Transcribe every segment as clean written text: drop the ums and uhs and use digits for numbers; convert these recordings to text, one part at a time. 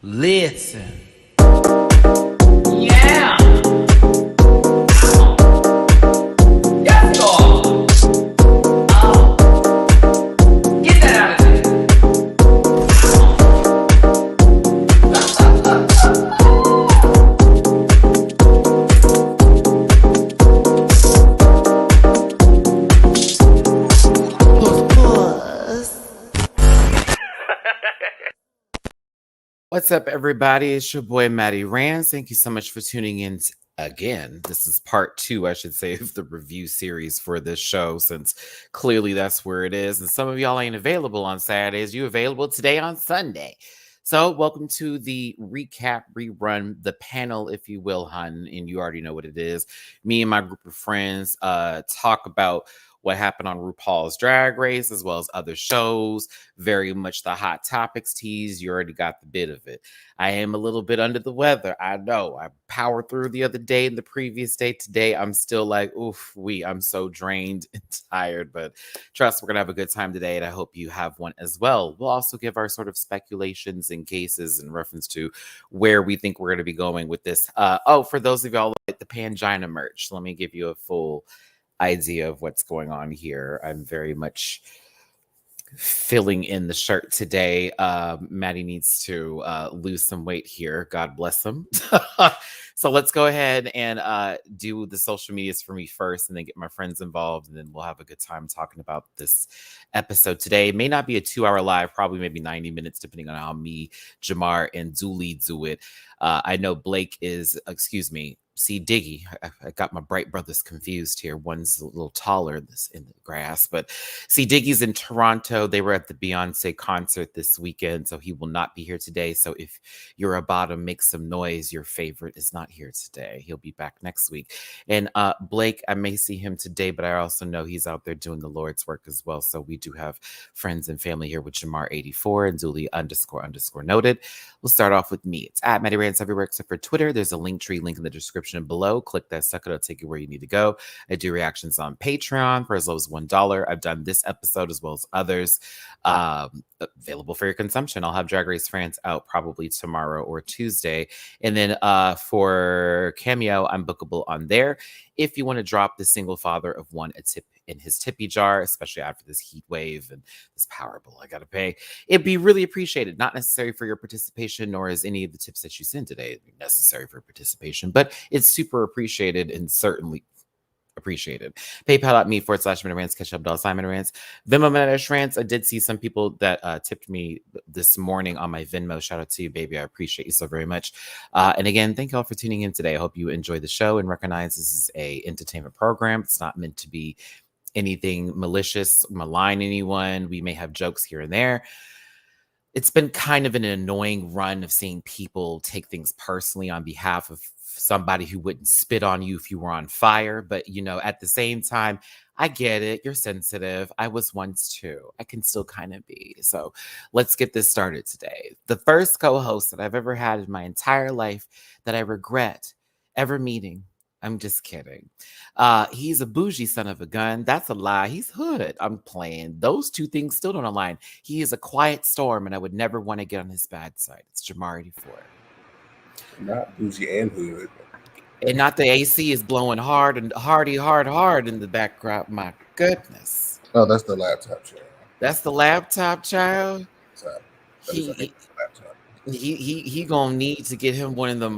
Listen. Yeah. Yes, Lord. Get that out of there. What's up, everybody? It's your boy, Matty Rants. Thank you so much for tuning in again. This is part 2, I should say, of the review series for this show, since clearly that's where it is. And some of y'all ain't available on Saturdays. You available today on Sunday. So welcome to the recap, rerun, the panel, if you will, hun. And you already know what it is. Me and my group of friends talk about what happened on RuPaul's Drag Race, as well as other shows, very much the hot topics tease. You already got the bit of it. I am a little bit under the weather. I know. I powered through the other day and the previous day. Today, I'm still like, I'm so drained and tired, but trust, we're going to have a good time today, and I hope you have one as well. We'll also give our sort of speculations and cases in reference to where we think we're going to be going with this. For those of y'all like the Pangina merch, let me give you a full idea of what's going on here. I'm very much filling in the shirt today. Matty needs to lose some weight here. God bless him. So let's go ahead and do the social medias for me first, and then get my friends involved, and then we'll have a good time talking about this episode today. It may not be a 2-hour live, probably maybe 90 minutes, depending on how me, Jamar, and Dooley do it. I know Blake is, see Diggy. I got my bright brothers confused here. One's a little taller in the grass, but see Diggy's in Toronto. They were at the Beyonce concert this weekend, so he will not be here today. So if you're about to make some noise, your favorite is not here today. He'll be back next week. And Blake, I may see him today, but I also know he's out there doing the Lord's work as well. So we do have friends and family here with Jamar84 and Dooley _ noted. We'll start off with me. It's at Matty Rants everywhere except for Twitter. There's a Linktree link in the description below. Click that sucker, it'll take you where you need to go. I do reactions on Patreon for as low as $1. I've done this episode as well as others available for your consumption. I'll have Drag Race France out probably tomorrow or Tuesday. And then for Cameo, I'm bookable on there. If you want to drop the single father of one a tip in his tippy jar, especially after this heat wave and this power bill I gotta pay, it'd be really appreciated. Not necessary for your participation, nor is any of the tips that you send today necessary for participation, but it's super appreciated and certainly appreciated. PayPal.me /MattyRants, catch up $MattyRants. Venmo MattyRants. I did see some people that tipped me this morning on my Venmo. Shout out to you, baby. I appreciate you so very much. And again, thank you all for tuning in today. I hope you enjoy the show and recognize this is a entertainment program. It's not meant to be anything malicious, malign anyone. We may have jokes here and there. It's been kind of an annoying run of seeing people take things personally on behalf of somebody who wouldn't spit on you if you were on fire. But, at the same time, I get it. You're sensitive. I was once too. I can still kind of be. So let's get this started today. The first co-host that I've ever had in my entire life that I regret ever meeting. I'm just kidding. He's a bougie son of a gun. That's a lie. He's hood. I'm playing. Those two things still don't align. He is a quiet storm, and I would never want to get on his bad side. It's Jamar84. Not bougie and hood. And not the AC is blowing hard and hard in the background. My goodness. Oh, that's the laptop child. That's the laptop child? Laptop. He gonna need to get him one of them.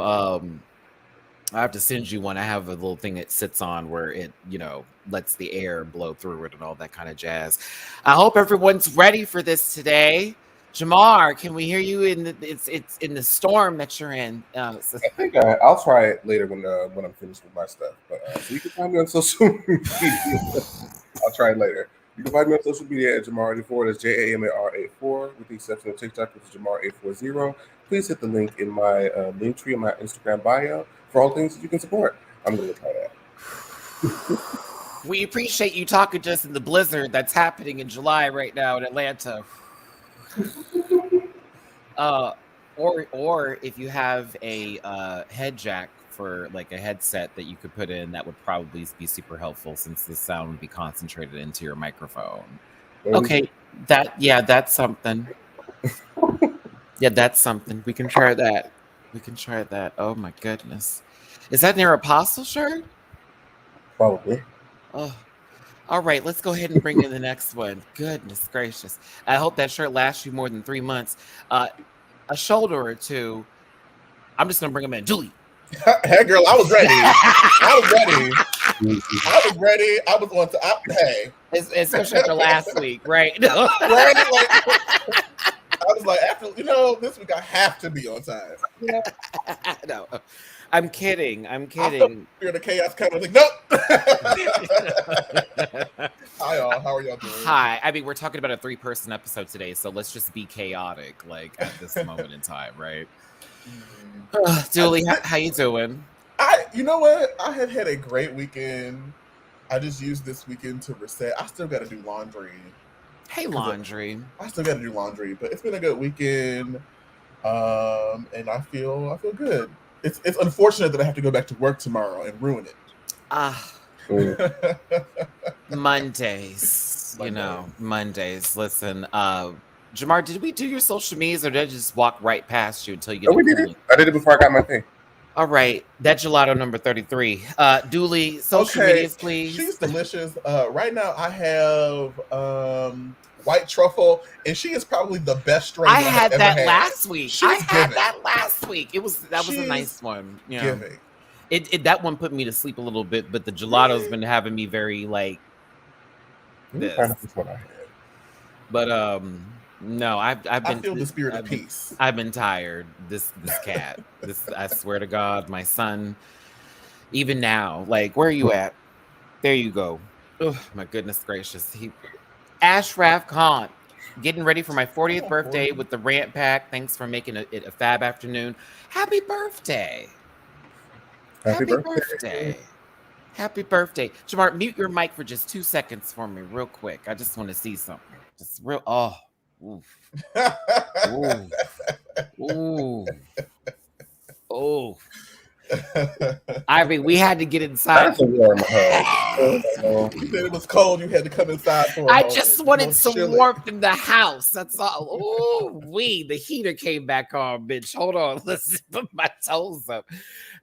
I have to send you one. I have a little thing it sits on where it, lets the air blow through it and all that kind of jazz. I hope everyone's ready for this today. Jamar, can we hear you it's in the storm that you're in? I think I'll try it later when I'm finished with my stuff. But so you can find me on social media. I'll try it later. You can find me on social media at Jamar84. That's JAMAR84, with the exception of TikTok, which is Jamar840. Please hit the link in my link tree in my Instagram bio for all things that you can support. I'm going to try that. We appreciate you talking to us in the blizzard that's happening in July right now in Atlanta. Or if you have a head jack for like a headset that you could put in, that would probably be super helpful since the sound would be concentrated into your microphone. Okay, that's something. Yeah, that's something. We can try that. We can try that. Oh my goodness. Is that an Apostle shirt? Probably. Oh, all right. Let's go ahead and bring in the next one. Goodness gracious. I hope that shirt lasts you more than 3 months. A shoulder or two. I'm just gonna bring them in. Julie. Hey, girl, I was ready. I was ready. I was on to. Hey, Especially after last week, right? No. right? Like, I was like, after this week I have to be on time. No, I'm kidding. I fear the chaos coming. Like, nope. Hi, y'all. How are y'all doing? Hi. I mean, we're talking about a 3-person episode today, so let's just be chaotic, like at this moment in time, right? Julie, how you doing? You know what? I have had a great weekend. I just used this weekend to reset. I still got to do laundry. Hey, laundry. I still got to do laundry, but it's been a good weekend, and I feel good. It's unfortunate that I have to go back to work tomorrow and ruin it. Mondays. Mondays. Listen, Jamar, did we do your social medias or did I just walk right past you until you get we did it. I did it before I got my thing. All right. That gelato number 33. Dooley, social medias, please. She's delicious. Right now I have white truffle, and she is probably the best strain I had that last week. It was a nice one. Yeah. It that one put me to sleep a little bit, but the gelato's been having me very like this. That's what I had. But no, I feel the spirit of peace. I've been tired. This cat. I swear to God, my son. Even now, like, where are you at? There you go. Oh my goodness gracious. Ashraf Khan, getting ready for my 40th birthday with the rant pack. Thanks for making it a fab afternoon. Happy birthday. Happy birthday. Happy birthday. Jamar, mute your mic for just 2 seconds for me, real quick. I just want to see something. Just real. Oh. Oof. Ooh. Oh. Ivy, we had to get inside. That's a warm hug. You said it was cold. You had to come inside for I just wanted some warmth in the house. That's all. Oh, the heater came back on, bitch. Hold on. Let's put my toes up.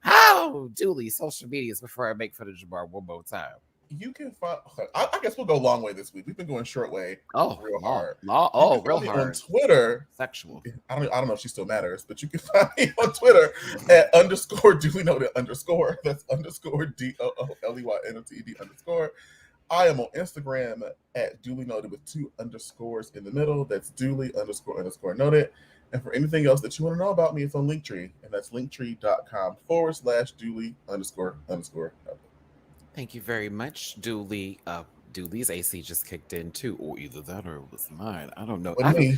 How, Dooley, social medias before I make fun of Jamar one more time. You can find. I guess we'll go long way this week. We've been going short way. Real hard. Real hard. On Twitter, sexual. I don't know if she still matters, but you can find me on Twitter at _Dooley Noted _. That's _DOOLEYNOTED _. I am on Instagram at Dooley Noted with 2 underscores in the middle. That's Dooley __ Noted. And for anything else that you want to know about me, it's on Linktree, and that's linktree.com /Dooley __ Noted. Thank you very much, Dooley. Dooley's AC just kicked in too, or either that or it was mine. I don't know. I'm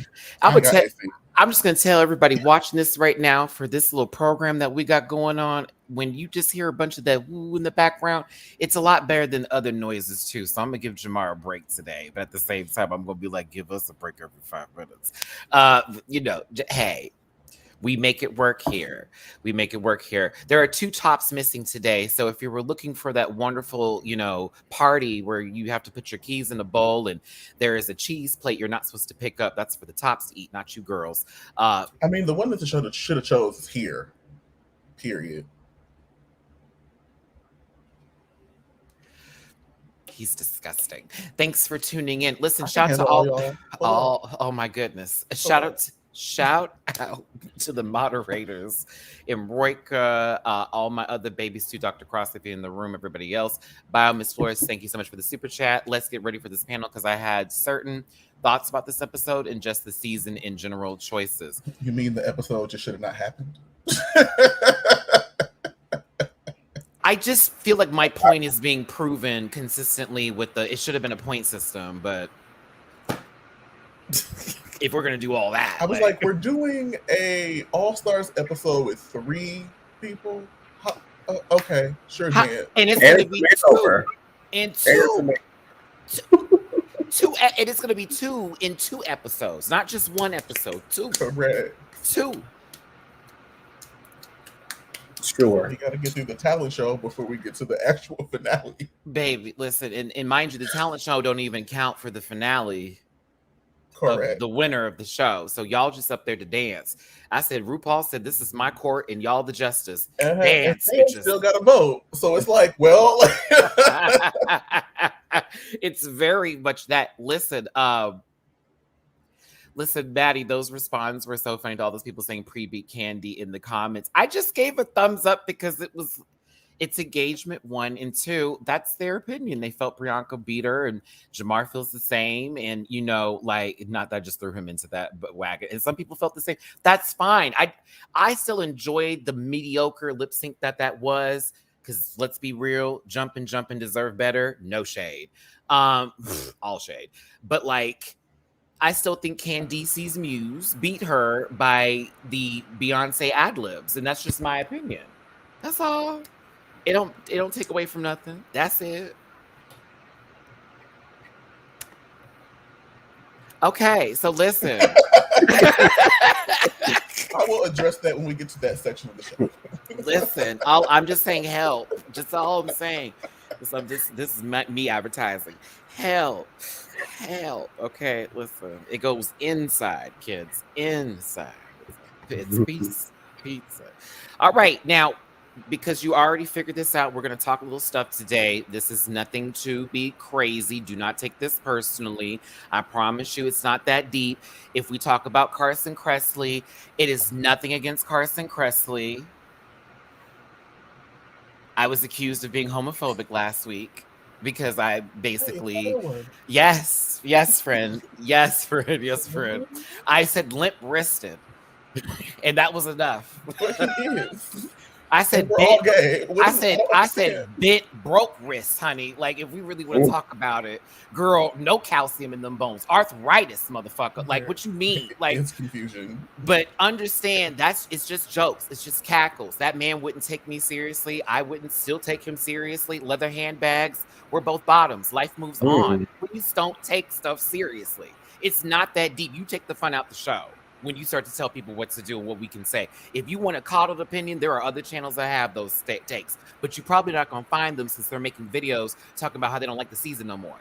just gonna tell everybody watching this right now for this little program that we got going on. When you just hear a bunch of that woo in the background, it's a lot better than other noises too. So I'm gonna give Jamar a break today, but at the same time, I'm gonna be like, give us a break every 5 minutes. Hey. We make it work here. There are 2 tops missing today. So if you were looking for that wonderful, party where you have to put your keys in a bowl and there is a cheese plate you're not supposed to pick up, that's for the tops to eat, not you girls. I mean, the one that should have chose is here. Period. He's disgusting. Thanks for tuning in. Listen, shout out to all. Oh my goodness! Shout out to the moderators, Emroika, all my other babies too, Dr. Cross, if you're in the room, everybody else. Bio Miss Flores, thank you so much for the super chat. Let's get ready for this panel because I had certain thoughts about this episode and just the season in general choices. You mean the episode just should have not happened? I just feel like my point is being proven consistently with it should have been a point system, but if we're gonna do all that, I was like, we're doing a All-Stars episode with 3 people. Okay, sure, Dan. And it's gonna be 2. And 2. And it's gonna be 2 in 2 episodes, not just 1 episode. 2. Correct. 2. Sure. We got to get through the talent show before we get to the actual finale. Baby, listen, and mind you, the talent show don't even count for the finale. Correct. the winner of the show. So y'all just up there to dance. I said, RuPaul said, this is my court and y'all the justice. Dance, and bitches. still got a vote. So it's like, well. It's very much that. Listen, Maddie, those responses were so funny to all those people saying pre-beat Candy in the comments. I just gave a thumbs up because it's engagement, 1, and 2. That's their opinion. They felt Priyanka beat her, and Jamar feels the same. And like, not that I just threw him into that but wagon. And some people felt the same. That's fine. I still enjoyed the mediocre lip sync that was. Because let's be real, jump and deserve better. No shade. All shade. But like, I still think Candice's muse beat her by the Beyonce ad-libs, and that's just my opinion. That's all. It don't take away from nothing. That's it. Okay, so listen. I will address that when we get to that section of the show. Listen, I'm just saying help. Just all I'm saying. This is me advertising. Help. Okay, listen. It goes inside, kids. Inside. It's pizza. All right, now, because you already figured this out, we're going to talk a little stuff today. This is nothing to be crazy. Do not take this personally. I promise you it's not that deep. If we talk about Carson Kressley, it is nothing against Carson Kressley. I was accused of being homophobic last week because I basically... Yes, friend. Yes, friend. I said limp-wristed. And that was enough. I said bent broke wrist, honey. Like, if we really want to talk about it, girl, no calcium in them bones. Arthritis, motherfucker. Like, what you mean? Like, it's confusion. But understand, it's just jokes. It's just cackles. That man wouldn't take me seriously. I wouldn't still take him seriously. Leather handbags. We're both bottoms. Life moves on. Please don't take stuff seriously. It's not that deep. You take the fun out the show when you start to tell people what to do and what we can say. If you want a coddled opinion, there are other channels that have those takes, but you're probably not going to find them since they're making videos talking about how they don't like the season no more.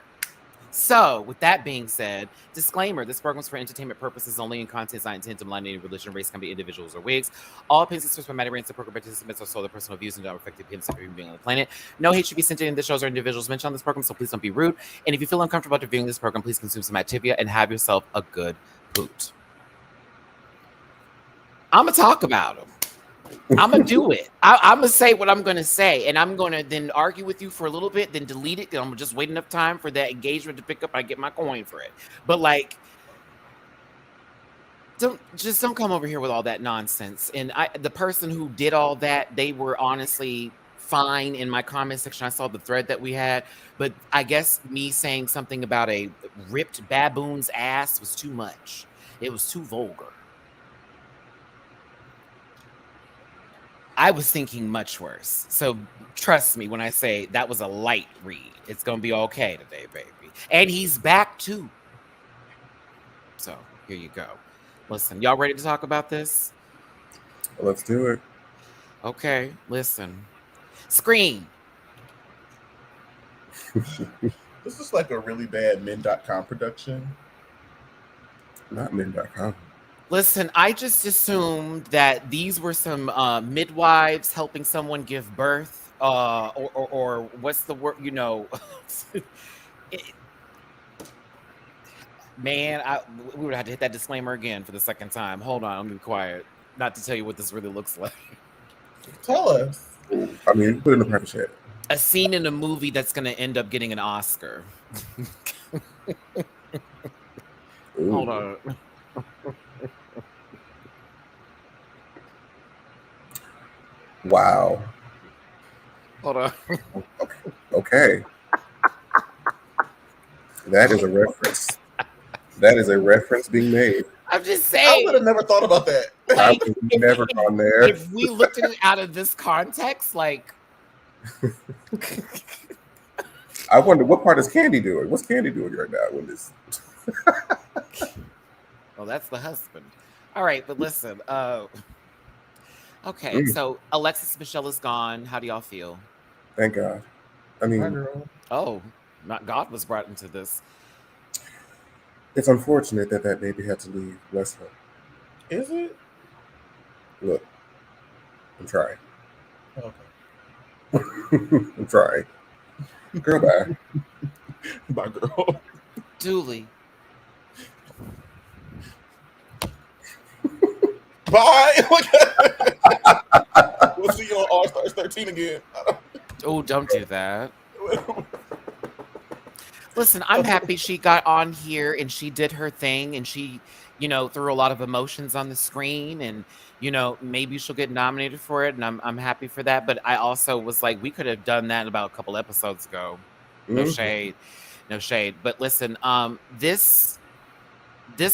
So, with that being said, disclaimer, this program is for entertainment purposes only, and content is not intended to malign any religion, race, company, individuals, or wigs. All opinions expressed by MattyRants, the program participants, are solely personal views and don't reflect the opinions of every being on the planet. No hate should be sent to any of the shows or individuals mentioned on this program, so please don't be rude. And if you feel uncomfortable after viewing this program, please consume some Activia and have yourself a good poot. I'm going to talk about them. I'm going to do it. I'm going to say what I'm going to say, and I'm going to then argue with you for a little bit, then delete it, and I'm just wait enough time for that engagement to pick up and I get my coin for it. But, like, don't come over here with all that nonsense. And the person who did all that, they were honestly fine in my comment section. I saw the thread that we had, but I guess me saying something about a ripped baboon's ass was too much. It was too vulgar. I was thinking much worse. So trust me when I say that was a light read. It's going to be okay today, baby. And he's back too. So here you go. Listen, y'all ready to talk about this? Let's do it. Okay, listen. Scream. This is like a really bad men.com production. Not men.com. Listen, I just assumed that these were some midwives helping someone give birth, or what's the word? Man, we would have to hit that disclaimer again for the second time. Hold on, I'm gonna be quiet. Not to tell you what this really looks like. Tell us. I mean, put it in the practice chat. A scene in a movie that's gonna end up getting an Oscar. Hold on. Wow. Hold on. Okay. That is a reference. That is a reference being made. I'm just saying. I would have never thought about that. I would have never gone there. If we looked at it out of this context, like... I wonder, what part is Candy doing? What's Candy doing right now with this? Well, that's the husband. All right, but listen. Okay, so Alexis Michelle is gone. How do y'all feel? Thank God. I mean, not God was brought into this. It's unfortunate that that baby had to leave. Bless her. Is it? Look, I'm trying. Okay. I'm trying. Girl, bye. Bye, girl. Dooley. Bye. We'll see you on All Stars 13 again. Oh, don't do that. Listen, I'm happy she got on here and she did her thing and she, threw a lot of emotions on the screen and, maybe she'll get nominated for it and I'm happy for that. But I also was like, we could have done that about a couple episodes ago. No shade. No shade. But listen, this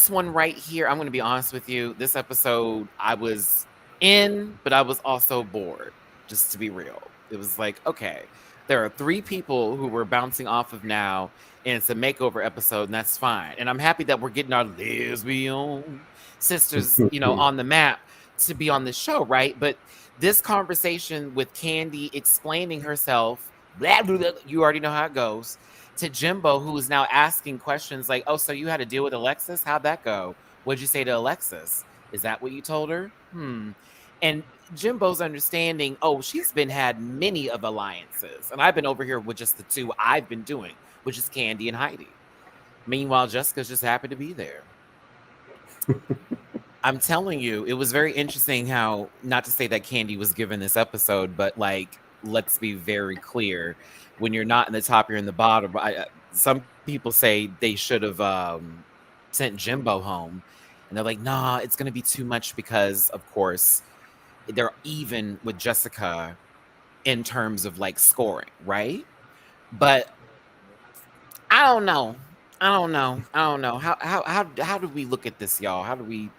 one right here, I'm going to be honest with you. This episode, I was in, but I was also bored, just to be real. It was like, okay, there are 3 people who we're bouncing off of now, and it's a makeover episode, and that's fine. And I'm happy that we're getting our lesbian sisters, on the map to be on this show, right? But this conversation with Candy explaining herself, blah, blah, blah, you already know how it goes, to Jimbo, who is now asking questions like, oh, so you had to deal with Alexis? How'd that go? What'd you say to Alexis? Is that what you told her? And Jimbo's understanding, oh, she's had many of alliances. And I've been over here with just the 2 I've been doing, which is Candy and Heidi. Meanwhile, Jessica's just happy to be there. I'm telling you, it was very interesting how, not to say that Candy was given this episode, but like, let's be very clear. When you're not in the top, you're in the bottom. Some people say they should have sent Jimbo home. And they're like, nah, it's going to be too much because, of course, they're even with Jessica in terms of like scoring, right? But I don't know. How do we look at this, y'all? How do we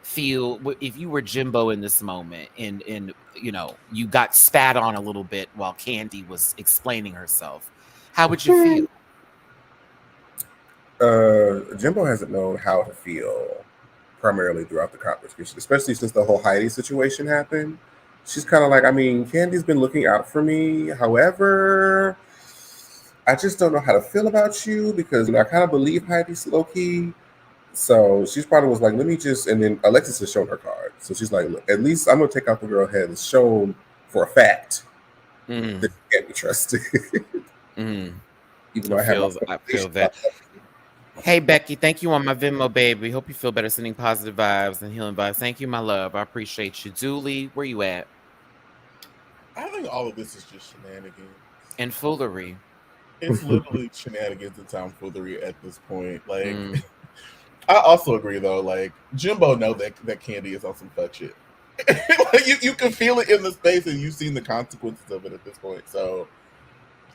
feel if you were Jimbo in this moment and you got spat on a little bit while Candy was explaining herself? How would you feel? Jimbo hasn't known how to feel primarily throughout the conversation, especially since the whole Heidi situation happened. She's kind of like, I mean, Candy's been looking out for me. However, I just don't know how to feel about you because I kind of believe Heidi's low key. So she's probably was like, let me just, and then Alexis has shown her card. So she's like, look, at least I'm going to take out the girl head. It's shown for a fact that you can't be trusted. Even though I feel that. Hey, Becky, thank you on my Venmo, baby. Hope you feel better, sending positive vibes and healing vibes. Thank you, my love. I appreciate you. Dooley, where you at? I think all of this is just shenanigans. And foolery. It's literally shenanigans and tomfoolery at this point. Like, I also agree, though. Like, Jimbo know that Candy is on some fuck shit. Like, you can feel it in the space, and you've seen the consequences of it at this point. So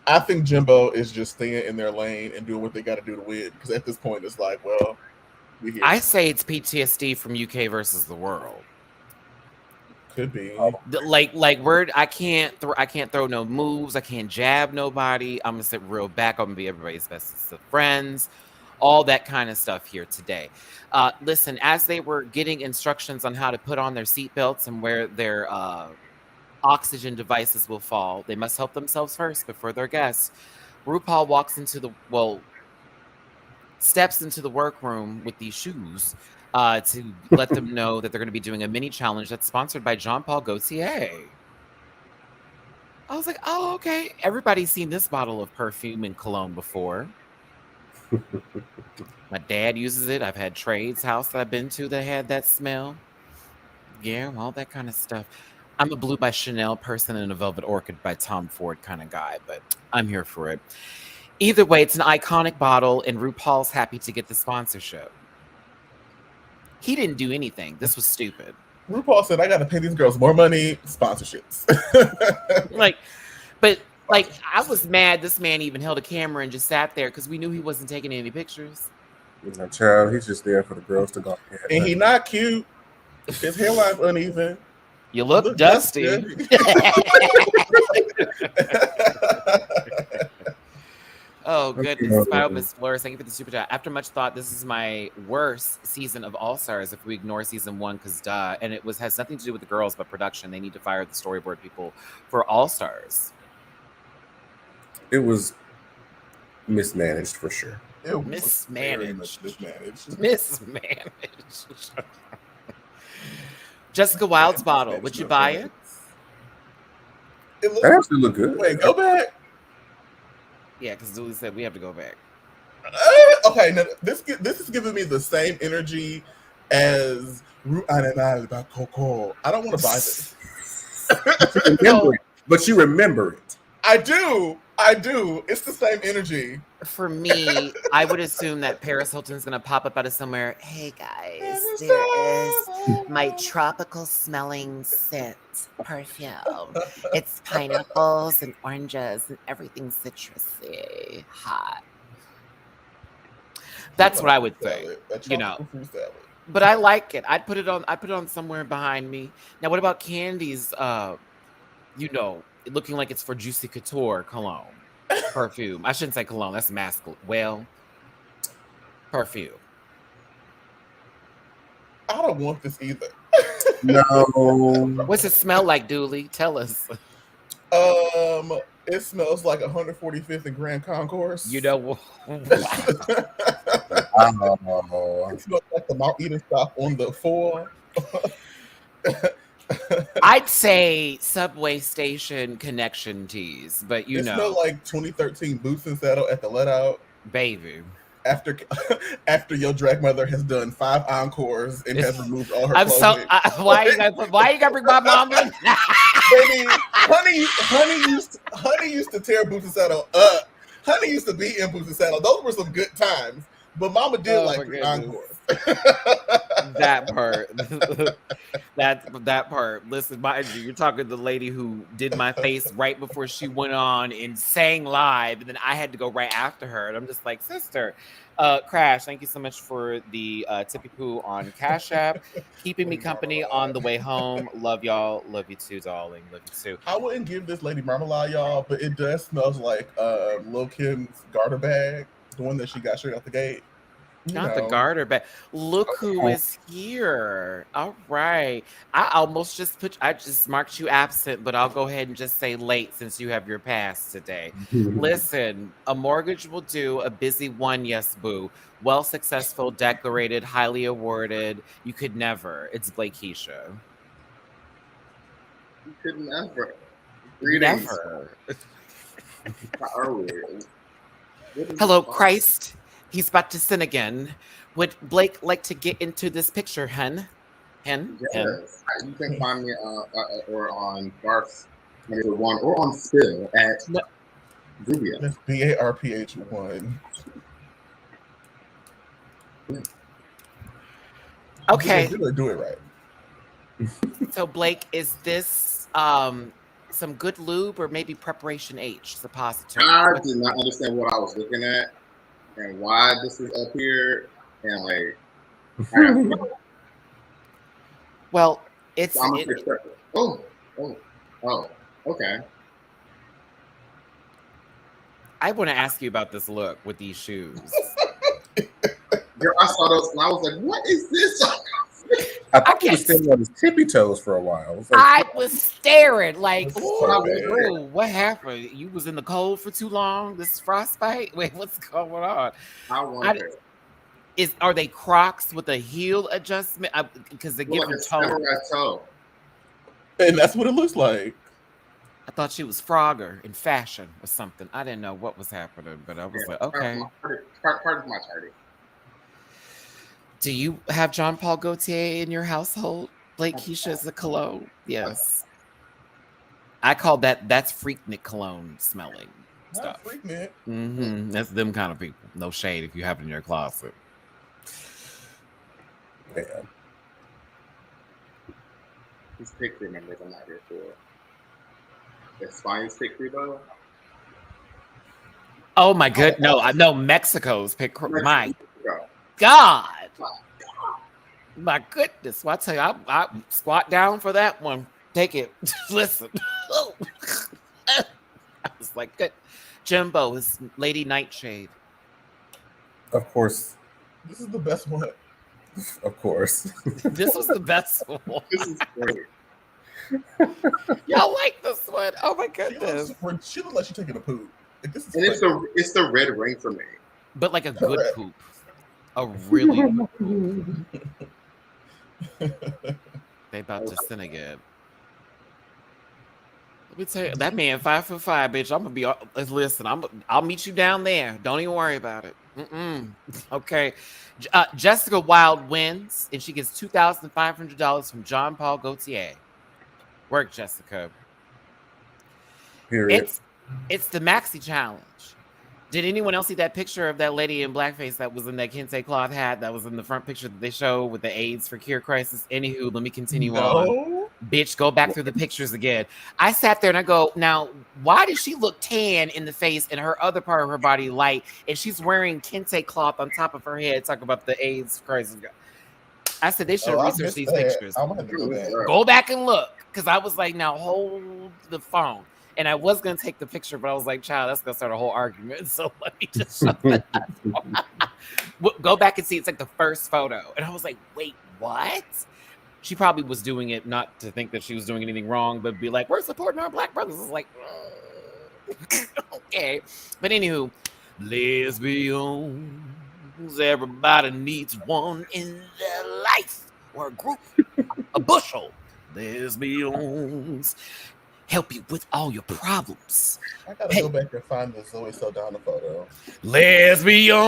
I think Jimbo is just staying in their lane and doing what they got to do to win. Because at this point, it's like, well, we here. I say it's PTSD from UK versus the world. Could be. Like I can't throw no moves. I can't jab nobody. I'm gonna sit real back. I'm gonna be everybody's bestest of friends. All that kind of stuff here today. Listen, as they were getting instructions on how to put on their seatbelts and where their oxygen devices will fall, they must help themselves first before their guests. RuPaul steps into the workroom with these shoes to let them know that they're going to be doing a mini challenge that's sponsored by Jean Paul Gaultier. I was like, oh, okay. Everybody's seen this bottle of perfume and cologne before. My dad uses it. I've had Trade's house that I've been to that had that smell. Yeah, all that kind of stuff. I'm a Blue by Chanel person and a Velvet Orchid by Tom Ford kind of guy, but I'm here for it. Either way, it's an iconic bottle, and RuPaul's happy to get the sponsorship. He didn't do anything. This was stupid. RuPaul said, I got to pay these girls more money, sponsorships. But I was mad this man even held a camera and just sat there because we knew he wasn't taking any pictures. My child, he's just there for the girls to go. And he not cute. His hairline's uneven. You look dusty. Oh, goodness. Miss Flores, thank you for the super chat. After much thought, this is my worst season of All Stars if we ignore season 1, because duh. And it has nothing to do with the girls, but production. They need to fire the storyboard people for All Stars. It was mismanaged for sure. It was very much Mismanaged. Mismanaged. Jessica Wilde's bottle. Would you buy it? That actually look good. Wait, go back. Yeah, because Julie said we have to go back. Okay, now this is giving me the same energy as Root Animal by Coco. I don't want to buy this. But you remember it. I do. It's the same energy. For me, I would assume that Paris Hilton's going to pop up out of somewhere. Hey, guys, there is my tropical smelling scent perfume. It's pineapples and oranges and everything citrusy, hot. That's what I would say, you know. But I like it. I'd put it on somewhere behind me. Now, what about Candy's, you know, looking like it's for Juicy Couture cologne? Perfume. I shouldn't say cologne. That's masculine. Well, perfume. I don't want this either. No. What's it smell like, Dooley? Tell us. It smells like 145th and Grand Concourse. You know. It smells like the Mount Eden stop on the 4. I'd say subway station connection teas, but you know. It smells like 2013 Boots and Saddle at the Let Out. Baby. After your drag mother has done 5 encores and has removed all her clothing. Why you gotta bring my mom in? Baby, honey used to tear Boots and Saddle up. Honey used to be in Boots and Saddle. Those were some good times. But Mama did like the encores. That part. that part. Listen, mind you, you're talking to the lady who did my face right before she went on and sang live, and then I had to go right after her. And I'm just like, sister. Crash, thank you so much for the tippy poo on Cash App. Keeping me company on the way home. Love y'all. Love you too, darling. Love you too. I wouldn't give this lady marmalade, y'all, but it does smells like Lil' Kim's garter bag, the one that she got straight out the gate. Not the garter bag. Look who is here. All right. I just marked you absent, but I'll go ahead and just say late since you have your pass today. Listen, a mortgage will do, a busy one, yes, boo. Well successful, decorated, highly awarded. You could never. It's Blakeisha. You could never. Never. How are we? Hello, Christ. He's about to sin again. Would Blake like to get into this picture, hun? Hen? Yes. You can find me or on Barf's one or on Spill at Zubia. That's BARPH1. Okay. Do it right. So Blake, is this some good lube or maybe preparation H suppository? I did not understand what I was looking at and why this is up here, and like, well, it's so okay. I want to ask you about this look with these shoes. Girl, I saw those and I was like, "What is this?" I thought he was standing on his tippy toes for a while. I was staring like, ooh, what happened? You was in the cold for too long? This frostbite? Wait, what's going on? Are they Crocs with a heel adjustment? Because they give them toe. And that's what it looks like. I thought she was Frogger in fashion or something. I didn't know what was happening, but I was like, okay. Part of my party. Do you have John Paul Gaultier in your household? Blakeisha is a cologne? Yes. I call that's Freaknik cologne smelling stuff. Freaknik. Mm-hmm. That's them kind of people. No shade if you have it in your closet. Yeah. These picture numbers I'm not here for. The Spine's picture though. Oh my good. No, I know Mexico's picture. My God. My goodness. Well, I tell you, I squat down for that one. Take it. Listen. I was like, good. Jimbo is Lady Nightshade. Of course. This is the best one. Of course. This was the best one. This is great. Y'all like this one? Oh my goodness. She looks like she's taking a poop. Like, it's the red ring for me. but like a good poop, a really good poop. They about to sin again. Let me tell you, that man 5'5", bitch. I'm gonna be. Listen, I'll meet you down there. Don't even worry about it. Okay. Jessica Wilde wins, and she gets $2,500 from John Paul Gaultier. Work, Jessica. Period. It's the Maxi Challenge. Did anyone else see that picture of that lady in blackface that was in that kente cloth hat that was in the front picture that they showed with the AIDS for Cure crisis? Anywho, let me continue on. Bitch, go back through the pictures again. I sat there and I go, now, why does she look tan in the face and her other part of her body light? And she's wearing kente cloth on top of her head, talking about the AIDS crisis. I said they should research these pictures. I'm gonna do that. Go back and look. Because I was like, now hold the phone. And I was going to take the picture, but I was like, child, that's going to start a whole argument. So let me just shut that up. Go back and see. It's like the first photo. And I was like, wait, what? She probably was doing it not to think that she was doing anything wrong, but be like, we're supporting our black brothers. It's like, okay. But anywho, lesbians, everybody needs one in their life or a group, a bushel. Lesbians. Help you with all your problems. I gotta go back and find the Zoe Saldana photo. Lesbians,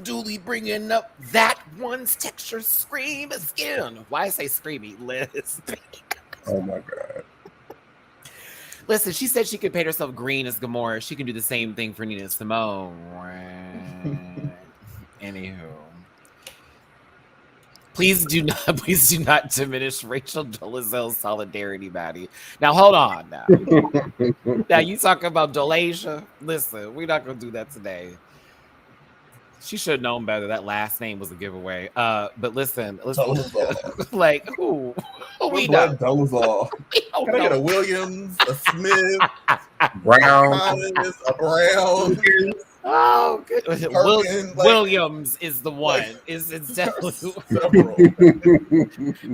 duly bringing up that one's texture, scream skin. Why I say screamy? Lesbian. Oh my God. Listen, she said she could paint herself green as Gamora. She can do the same thing for Nina Simone. Anywho. Please do not diminish Rachel Dolezal's solidarity, Matty. Now hold on. Now you talking about Dolasia? Listen, we're not gonna do that today. She should have known better. That last name was a giveaway. But listen, like who we know? Dolezal. Can I get a Williams, a Smith, Brown, a Brown? Oh, good. Williams is the one. It's definitely several.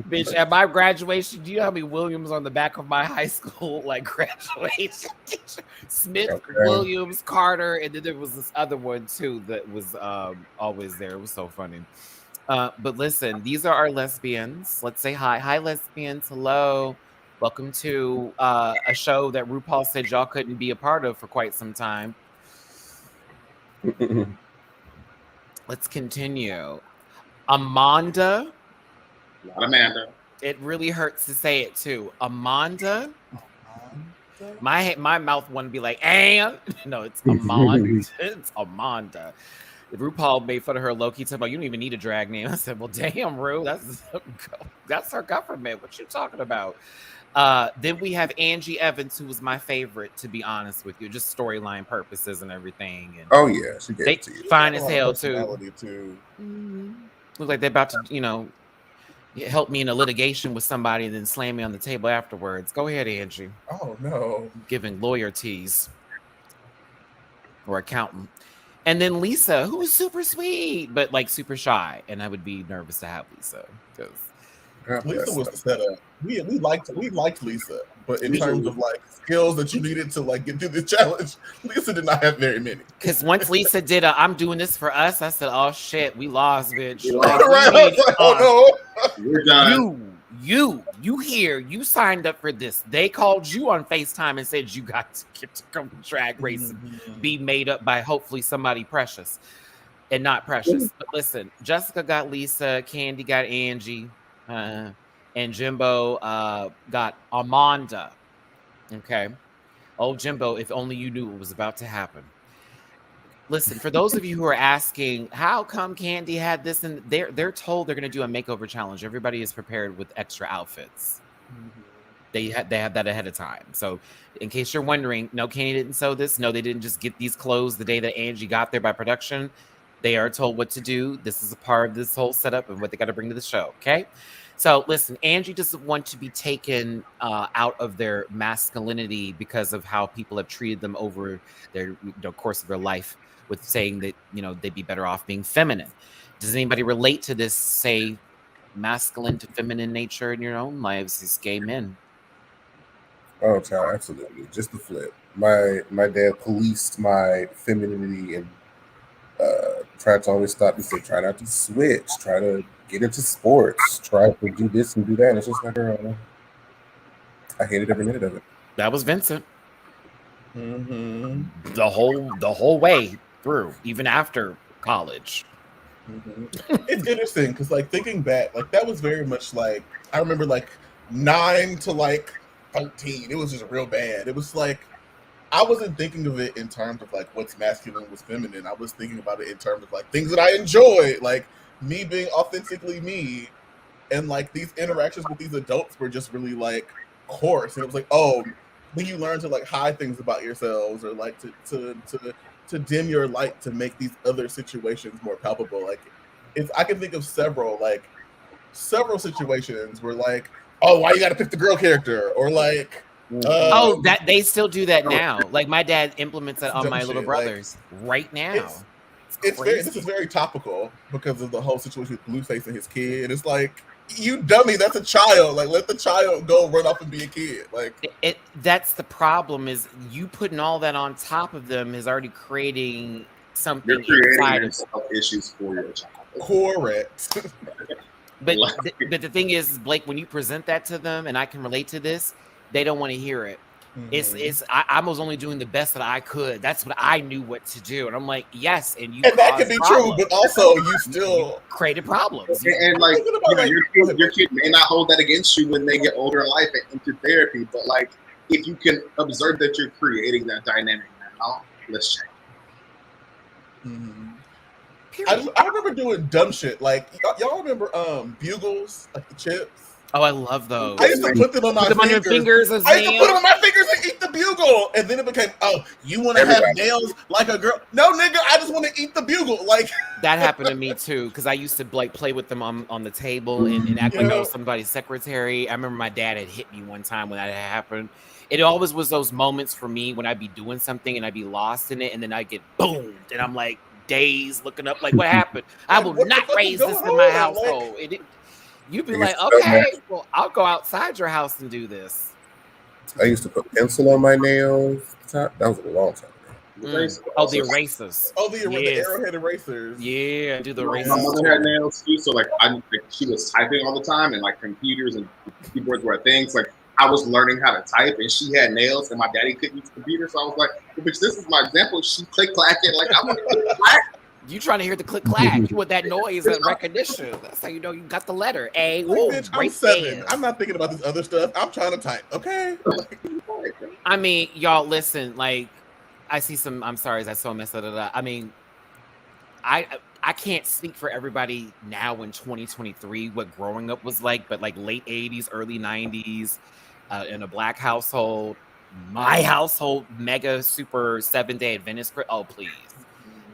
Bitch, at my graduation, do you know how many Williams on the back of my high school graduation? Smith, okay. Williams, Carter, and then there was this other one too that was always there. It was so funny. But listen, these are our lesbians. Let's say hi. Hi, lesbians. Hello. Welcome to a show that RuPaul said y'all couldn't be a part of for quite some time. Let's continue. Amanda. Not Amanda. It really hurts to say it too. Amanda. My mouth wanted to be like, and no, it's Amanda. It's Amanda. RuPaul made fun of her low-key talking about you don't even need a drag name. I said, well, damn, Ru, that's her government. What you talking about? Then we have Angie Evans, who was my favorite, to be honest with you, just storyline purposes and everything. And oh yeah, she gave it to you. Fine as hell too. Mm-hmm. Look like they're about to, help me in a litigation with somebody and then slam me on the table afterwards. Go ahead, Angie. Oh no, giving lawyer teas or accountant. And then Lisa, who was super sweet but super shy, and I would be nervous to have Lisa because. Lisa was the setup. We liked Lisa, but in terms of skills that you needed to get through the challenge, Lisa did not have very many. Because once Lisa did I'm doing this for us, I said, oh shit, we lost, bitch. Oh no. We're done. You here, you signed up for this. They called you on FaceTime and said you got to get to come to Drag Race and be made up by hopefully somebody precious and not precious. But listen, Jessica got Lisa, Candy got Angie. And Jimbo got Amanda. Okay. Oh, Jimbo, if only you knew what was about to happen. Listen, for those of you who are asking, how come Candy had this? And they're told they're going to do a makeover challenge. Everybody is prepared with extra outfits. Mm-hmm. They have that ahead of time. So in case you're wondering, no, Candy didn't sew this. No, they didn't just get these clothes the day that Angie got there by production. They are told what to do. This is a part of this whole setup and what they got to bring to the show. Okay. So listen, Angie doesn't want to be taken out of their masculinity because of how people have treated them over their course of their life with saying that, they'd be better off being feminine. Does anybody relate to this, say, masculine to feminine nature in your own lives as gay men? Oh, child, absolutely. Just the flip. My dad policed my femininity and Try to always stop and say, try not to switch, try to get into sports, try to do this and do that. And it's just like, girl, I hated every minute of it. That was Vincent. Mm-hmm. The whole way through, even after college. Mm-hmm. It's interesting because, like, thinking back, like that was very much like I remember, like 9 to like 13. It was just real bad. It was like I wasn't thinking of it in terms of like what's masculine, what's feminine. I was thinking about it in terms of like things that I enjoy, like me being authentically me, and like these interactions with these adults were just really like coarse. And it was like, oh, when you learn to like hide things about yourselves or like to dim your light to make these other situations more palpable. Like I can think of several situations where like, oh, why you gotta pick the girl character, or like that they still do that now. Like my dad implements that on my little brothers right now. This is very topical because of the whole situation with Blueface and his kid. It's like, you dummy, that's a child. Like, let the child go run off and be a kid. Like that's the problem, is you putting all that on top of them is already creating something inside of issues for your child. Correct. But the thing is, Blake, when you present that to them, and I can relate to this, they don't want to hear it. Mm-hmm. I was only doing the best that I could. That's what I knew what to do. And I'm like, yes, and that can be true, but also you still created problems. And like, your kid may not hold that against you when they get older in life and into therapy, but like, if you can observe that you're creating that dynamic now, let's check. Mm-hmm. I remember doing dumb shit. Like, y'all remember bugles, like the chips? Oh, I love those. I used to put them on my fingers. I used to put them on my fingers and eat the bugle. And then it became, oh, you want to have nails like a girl? No, nigga, I just want to eat the bugle. Like that happened to me too, because I used to like play with them on the table and act like I was somebody's secretary. I remember my dad had hit me one time when that had happened. It always was those moments for me when I'd be doing something and I'd be lost in it, and then I'd get boomed, and I'm like dazed, looking up like, what happened? I will not raise this in my household. You'd be like, okay, well, I'll go outside your house and do this. I used to put pencil on my nails. That was a long time ago. Oh, the erasers. Oh, the arrowhead erasers. Yeah, do the erasers. My mother had nails too, so like she was typing all the time, and like computers and keyboards were things. Like I was learning how to type, and she had nails, and my daddy couldn't use the computer, so I was like, "Bitch, this is my example." She click clacking like I want to click clack. You trying to hear the click clack? You want that noise and recognition? That's how you know you got the letter A. Ooh, bitch, I'm 7. I'm not thinking about this other stuff. I'm trying to type. Okay. I mean, y'all, listen. Like, I see some. I'm sorry, I so messed it up. I mean, I can't speak for everybody now in 2023 what growing up was like, but like late 80s, early 90s, in a Black household, my household, mega super 7-day Adventist. Oh, please.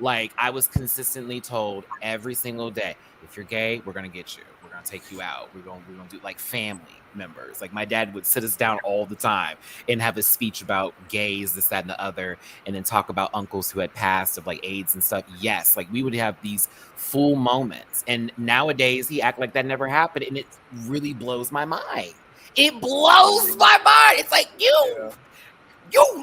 Like, I was consistently told every single day, if you're gay, we're going to get you. We're going to take you out. We're going to do like family members. Like my dad would sit us down all the time and have a speech about gays, this, that, and the other, and then talk about uncles who had passed of like AIDS and stuff. Yes, like we would have these full moments. And nowadays he act like that never happened. And it really blows my mind. It blows my mind. It's like you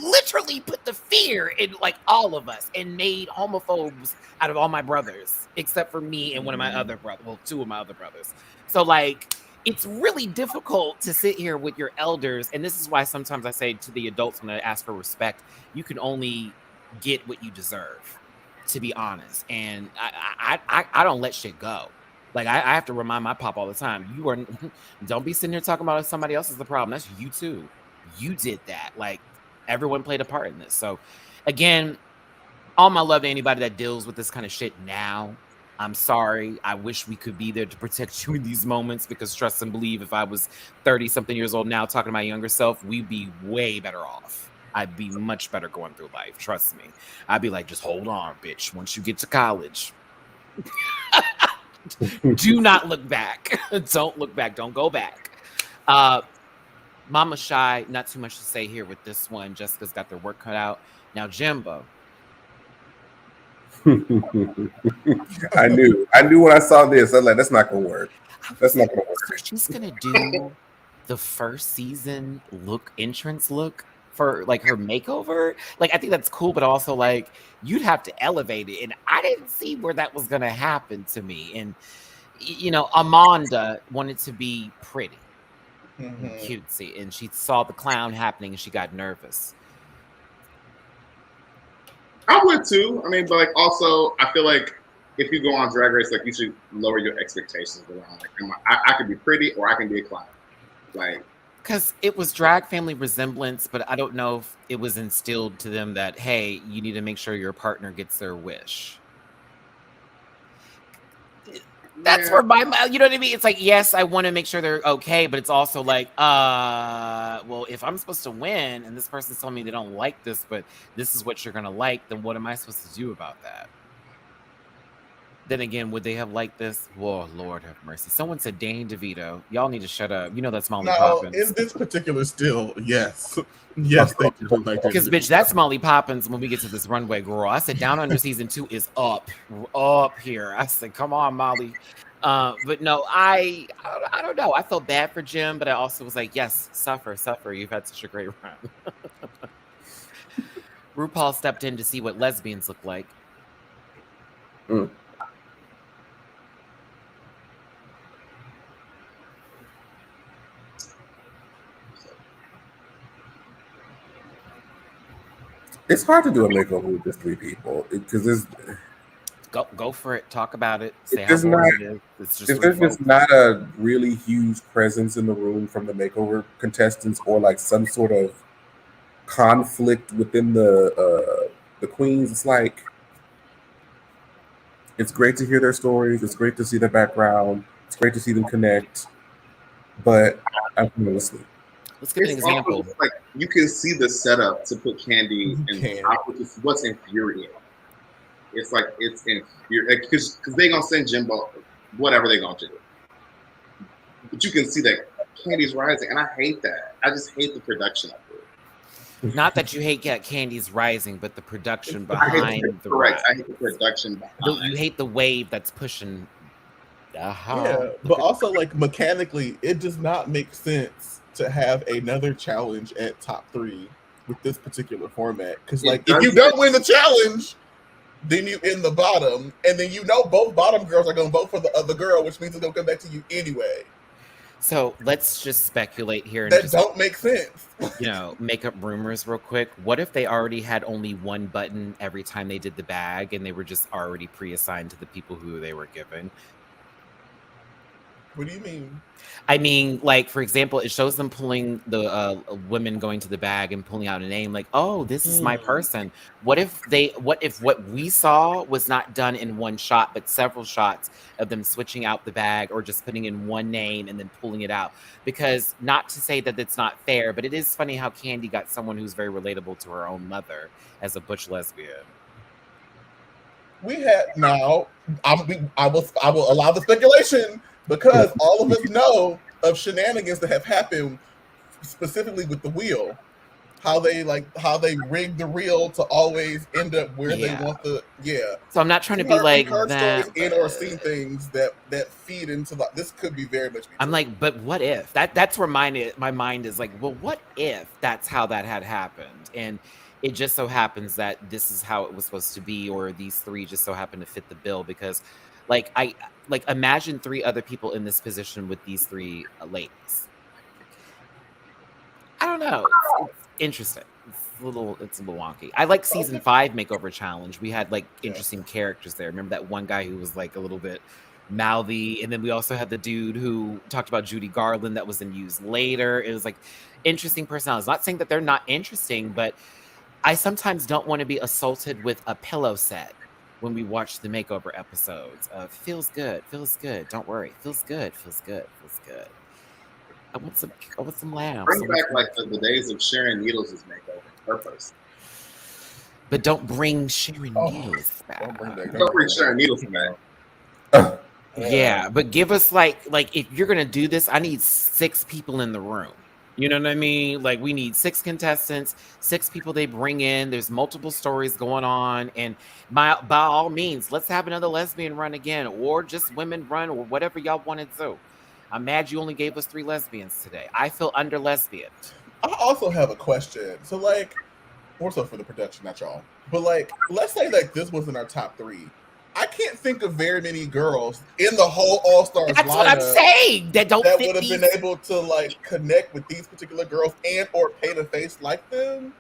literally put the fear in like all of us and made homophobes out of all my brothers, except for me and one of my other brothers. Well, 2 of my other brothers. So like, it's really difficult to sit here with your elders. And this is why sometimes I say to the adults when I ask for respect, you can only get what you deserve, to be honest. And I don't let shit go. Like I have to remind my pop all the time, don't be sitting here talking about somebody else is the problem. That's you too. You did that. Like, everyone played a part in this. So again, all my love to anybody that deals with this kind of shit now. I'm sorry. I wish we could be there to protect you in these moments, because trust and believe, if I was 30 something years old now talking to my younger self, we'd be way better off. I'd be much better going through life. Trust me. I'd be like, just hold on, bitch. Once you get to college, do not look back. Don't look back. Don't go back. Mama Shy, not too much to say here with this one. Jessica's got their work cut out. Now, Jimbo. I knew when I saw this, I was like, that's not going to work. That's not going to work. So she's going to do the first season entrance look for like her makeover. Like I think that's cool, but also like you'd have to elevate it, and I didn't see where that was gonna happen to me. And Amanda wanted to be pretty and cutesy, and she saw the clown happening, and she got nervous. I would too. I mean, but like also, I feel like if you go on Drag Race, like you should lower your expectations around. Like, I could be pretty or I can be a clown. Like, because it was drag family resemblance, but I don't know if it was instilled to them that, hey, you need to make sure your partner gets their wish. That's where you know what I mean? It's like, yes, I want to make sure they're okay, but it's also like, well, if I'm supposed to win and this person's telling me they don't like this, but this is what you're going to like, then what am I supposed to do about that? Then again, would they have liked this? Whoa, Lord have mercy. Someone said Dane DeVito. Y'all need to shut up. You know that's Molly Poppins. In this particular still, yes. Yes, they do like because bitch, that's Molly Poppins when we get to this runway, girl. I said Down Under season 2 is up here. I said, come on, Molly. But no, I don't know. I felt bad for Jim, but I also was like, yes, suffer. You've had such a great run. RuPaul stepped in to see what lesbians look like. It's hard to do a makeover with just 3 people because it's go for it. Talk about it. Say how boring it is. It's just if there's just not a really huge presence in the room from the makeover contestants or like some sort of conflict within the queens, it's like it's great to hear their stories. It's great to see their background. It's great to see them connect. But I'm going to sleep. Let's give an example. Also, like you can see the setup to put Candy in top, which is what's infuriating. It's like it's infuriating because they're gonna send Jimbo whatever they're gonna do, but you can see that Candy's rising, and I hate that. I just hate the production of it. Not that you hate Candy's rising, but the production behind the correct. I hate the production behind. You hate the wave that's pushing. Yeah, but also like mechanically, it does not make sense to have another challenge at top 3 with this particular format. Because like if you don't win the challenge, then you in the bottom, and then both bottom girls are gonna vote for the other girl, which means they'll come back to you anyway. So let's just speculate here. And that don't make sense. Make up rumors real quick. What if they already had only one button every time they did the bag, and they were just already pre-assigned to the people who they were given? What do you mean? I mean, like, for example, it shows them pulling the women going to the bag and pulling out a name like, oh, this is my person. What if what we saw was not done in one shot, but several shots of them switching out the bag or just putting in one name and then pulling it out? Because not to say that it's not fair, but it is funny how Candy got someone who's very relatable to her own mother as a butch lesbian. I will allow the speculation. Because all of us know of shenanigans that have happened specifically with the wheel, how they rig the reel to always end up where they want the So I'm not trying to be like that. Stories in or seen things that feed into this could be very much. I'm like, but what if that's where my mind is like, well, what if that's how that had happened, and it just so happens that this is how it was supposed to be, or these 3 just so happen to fit the bill because. Like imagine 3 other people in this position with these 3 ladies. I don't know. It's interesting. It's a little wonky. I like season 5 makeover challenge. We had like interesting characters there. Remember that one guy who was like a little bit mouthy, and then we also had the dude who talked about Judy Garland that was then used later. It was like interesting personalities. Not saying that they're not interesting, but I sometimes don't want to be assaulted with a pillow set. When we watch the makeover episodes of feels good, don't worry, feels good. I want some lambs. Bring back like the days of Sharon Needles' makeover purpose. But don't bring Sharon Needles back. Don't bring Sharon Needles back. Yeah, but give us like if you're gonna do this, I need 6 people in the room. You know what I mean? Like we need 6 contestants, 6 people they bring in. There's multiple stories going on. And by all means, let's have another lesbian run again, or just women run, or whatever y'all want to do. I'm mad you only gave us 3 lesbians today. I feel under lesbian. I also have a question. So, like, more so for the production, not y'all. But, like, let's say that this was in our top 3. I can't think of very many girls in the whole All Stars That's what I'm lineup saying. That don't that fit would have these. been able to, like, connect with these particular girls and or paint a face like them.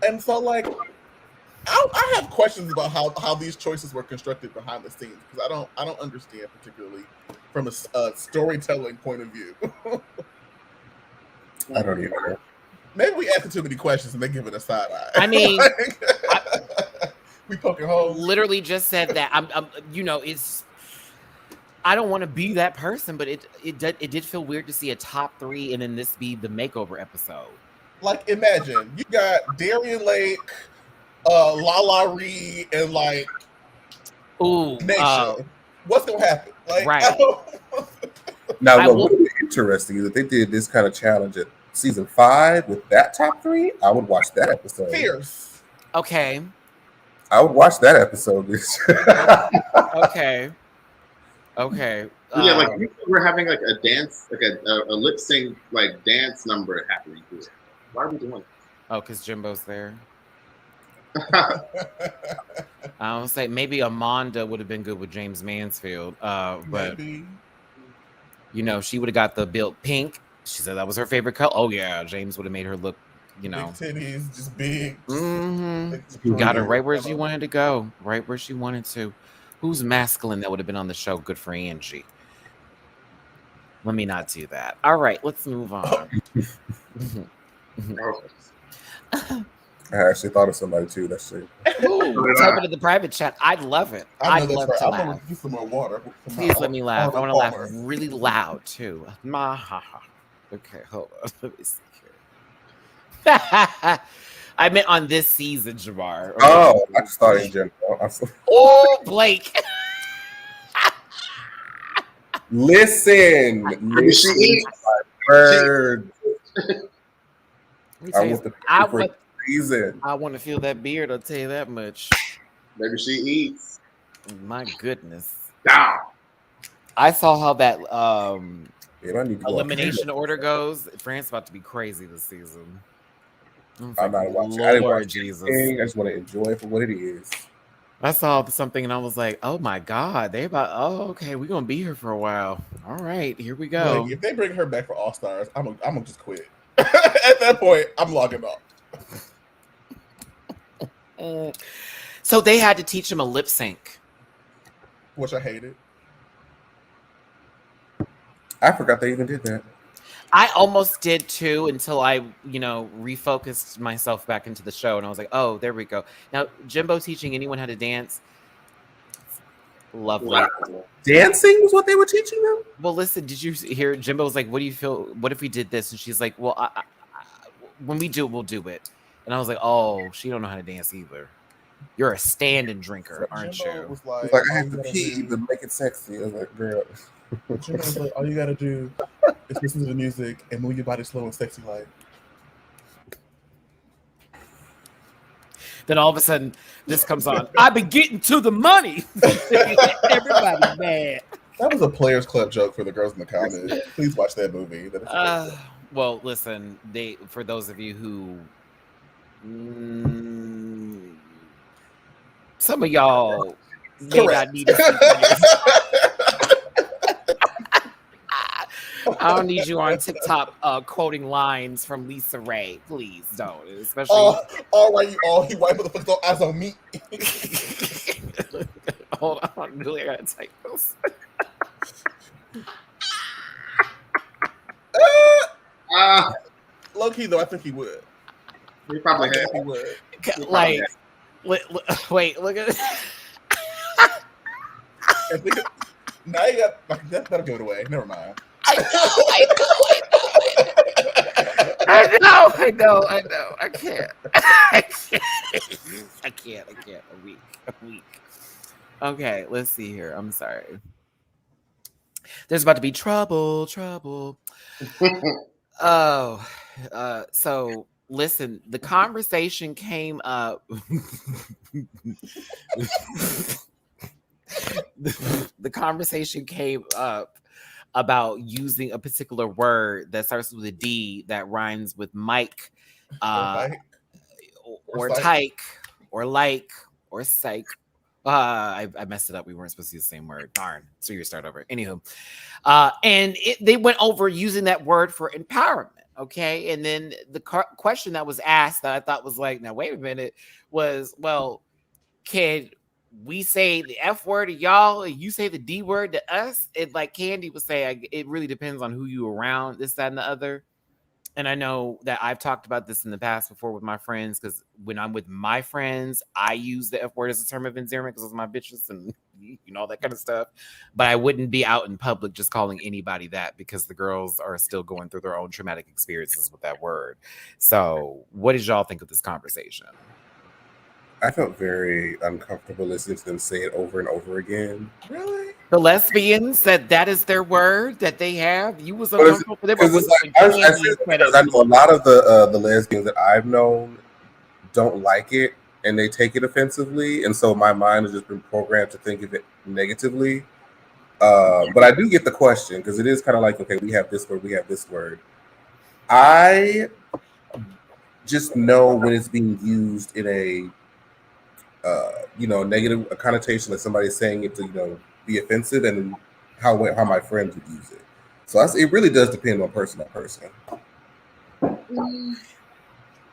And so, like, I have questions about how these choices were constructed behind the scenes because I don't understand, particularly from a storytelling point of view. I don't even know. Maybe we asking too many questions and they giving us side eye. I mean, we poking holes. Literally just said that. I'm you know, it's. I don't want to be that person, but it did feel weird to see a top 3 and then this be the makeover episode. Like, imagine you got Darian Lake, Lala Reed, and like Naisha. What's gonna happen? Like, right. Now, what would be interesting is if they did this kind of challenge at season 5 with that top 3, I would watch that episode. Fierce. Okay. I would watch that episode. Okay. Okay. Yeah, like we're having like a dance, like a lip sync like dance number happening here. Why are we doing it? Oh, because Jimbo's there. I don't say maybe Amanda would have been good with James Mansfield, but Maybe. you know, she would have got the built pink. She said that was her favorite color. Oh yeah, James would have made her look, you know, big titties, just big. You got her right where she wanted to go, right where she wanted to. Who's masculine that would have been on the show? Good for Angie. Let me not do that. All right, let's move on. I actually thought of somebody too. That's it. Type it in the private chat. I'd love it. I'd love to laugh. I'm gonna get some more water. Please let me laugh. I want to laugh really loud too. Okay, hold on. Let me see here. I meant on this season, Jamar. Okay. Oh, I just thought in general. Oh, Blake. Listen, bird. I want to feel that beard. I'll tell you that much. Maybe she eats. My goodness. Down. I saw how that elimination order goes. France about to be crazy this season. I'm not watching. I didn't watch Jesus. I just want to enjoy it for what it is. I saw something and I was like, "Oh my god, they about okay, we're gonna be here for a while. All right, here we go." Like, if they bring her back for All Stars, I'm gonna just quit. At that point, I'm logging off. So they had to teach him a lip sync, which I hated. I forgot they even did that. I almost did too until I, refocused myself back into the show and I was like, oh, there we go. Now, Jimbo teaching anyone how to dance. Lovely. Wow. Dancing was what they were teaching them? Well, listen, did you hear Jimbo was like, what do you feel? What if we did this? And she's like, well, when we do it, we'll do it. And I was like, oh, she don't know how to dance either. You're a stand-in drinker, aren't Jimbo you? Was like, I have to pee to make it sexy. I was like, girl. Jimbo's like, all you gotta do is listen to the music and move your body slow and sexy like. Then all of a sudden, this comes on. I've been getting to the money. Everybody's mad. That was a Players Club joke for the girls in the comments. Please watch that movie. Well, listen, for those of you who some of y'all may not need to see I don't need you on TikTok quoting lines from Lisa Ray. Please don't. Especially all right, you white motherfuckers don't eyes on me. Hold on, really, I gotta type this. Low key though, I think he would. He probably had. He would. Like, wait, look at it. Now you got that'll give it away. Never mind. I know. I can't. I can't. A week. Okay, let's see here. I'm sorry. There's about to be trouble. So listen, the conversation came up. The conversation came up about using a particular word that starts with a D that rhymes with Mike, or tyke, or like, or psych. I messed it up. We weren't supposed to use the same word. Darn. So you start over. Anywho, and they went over using that word for empowerment. Okay, and then the question that was asked that I thought was like, now wait a minute, was, well, can we say the F word to y'all and you say the D word to us? It, like Candy was saying, it really depends on who you around, this, that, and the other. And I know that I've talked about this in the past before with my friends, because when I'm with my friends, I use the F word as a term of endearment because it's my bitches and all that kind of stuff. But I wouldn't be out in public just calling anybody that, because the girls are still going through their own traumatic experiences with that word. So what did y'all think of this conversation? I felt very uncomfortable listening to them say it over and over again. Really? The lesbians said that is their word that they have. You was uncomfortable for them. I know a lot of the lesbians that I've known don't like it and they take it offensively, and so my mind has just been programmed to think of it negatively. But I do get the question, because it is kind of like, okay, we have this word, we have this word. I just know when it's being used in a negative connotation, like somebody's saying it to be offensive, and how my friends would use it. So it really does depend on person to person.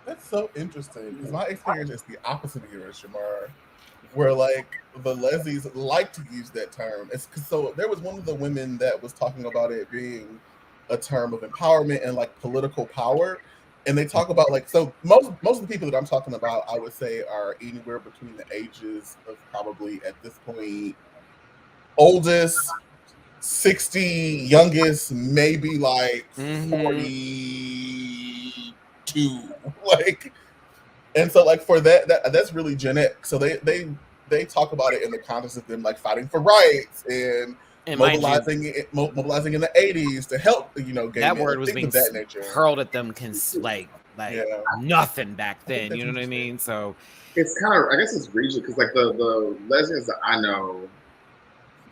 That's so interesting, because my experience is the opposite of yours, Shamar, where like the lesbians like to use that term. So there was one of the women that was talking about it being a term of empowerment and like political power. And they talk about like, so most of the people that I'm talking about, I would say, are anywhere between the ages of probably at this point, oldest 60, youngest maybe like 42, like. And so like for that's really Gen X. So they talk about it in the context of them like fighting for rights and mobilizing in the 80s to help gay that men, word was being that nature hurled at them nothing back then. You know what I mean? So it's kind of, I guess it's regional, because like the lesbians that I know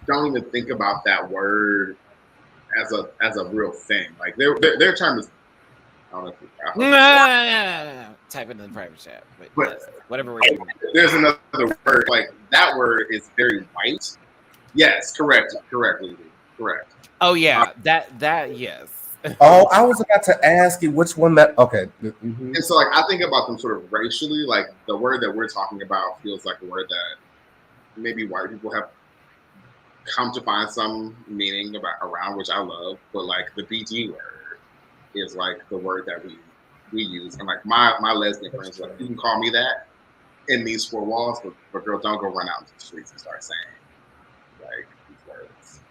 don't even think about that word as a real thing. Like their term is, I don't know if type it in the private chat, but yes, whatever word. There's another word, like that word is very white. Yes, correct. Oh yeah, that yes. Oh, I was about to ask you which one that. Okay. Mm-hmm. And so like I think about them sort of racially. Like the word that we're talking about feels like a word that maybe white people have come to find some meaning around, which I love. But like the BG word is like the word that we use, and like my lesbian friends, like, you can call me that in these four walls, but girl, don't go run out into the streets and start saying like these words.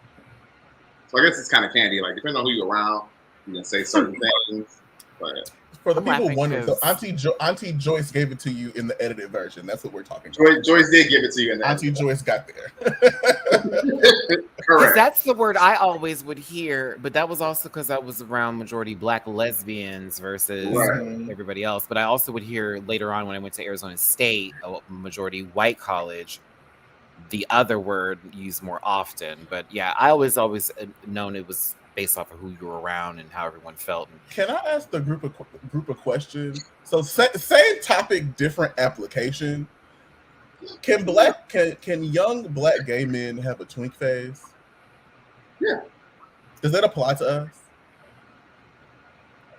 So I guess it's kind of candy. Like depending on who you're around, you can say certain things. But for the people wondering, so Auntie Joyce gave it to you in the edited version. That's what we're talking about. Joyce did give it to you in the Auntie Joyce got there. Correct. That's the word I always would hear, but that was also because I was around majority Black lesbians versus everybody else. But I also would hear later on when I went to Arizona State, a majority white college, the other word used more often. But yeah, I always known it was based off of who you were around and how everyone felt. Can I ask the group of questions? So same topic, different application. Can young Black gay men have a twink phase? Yeah. Does that apply to us?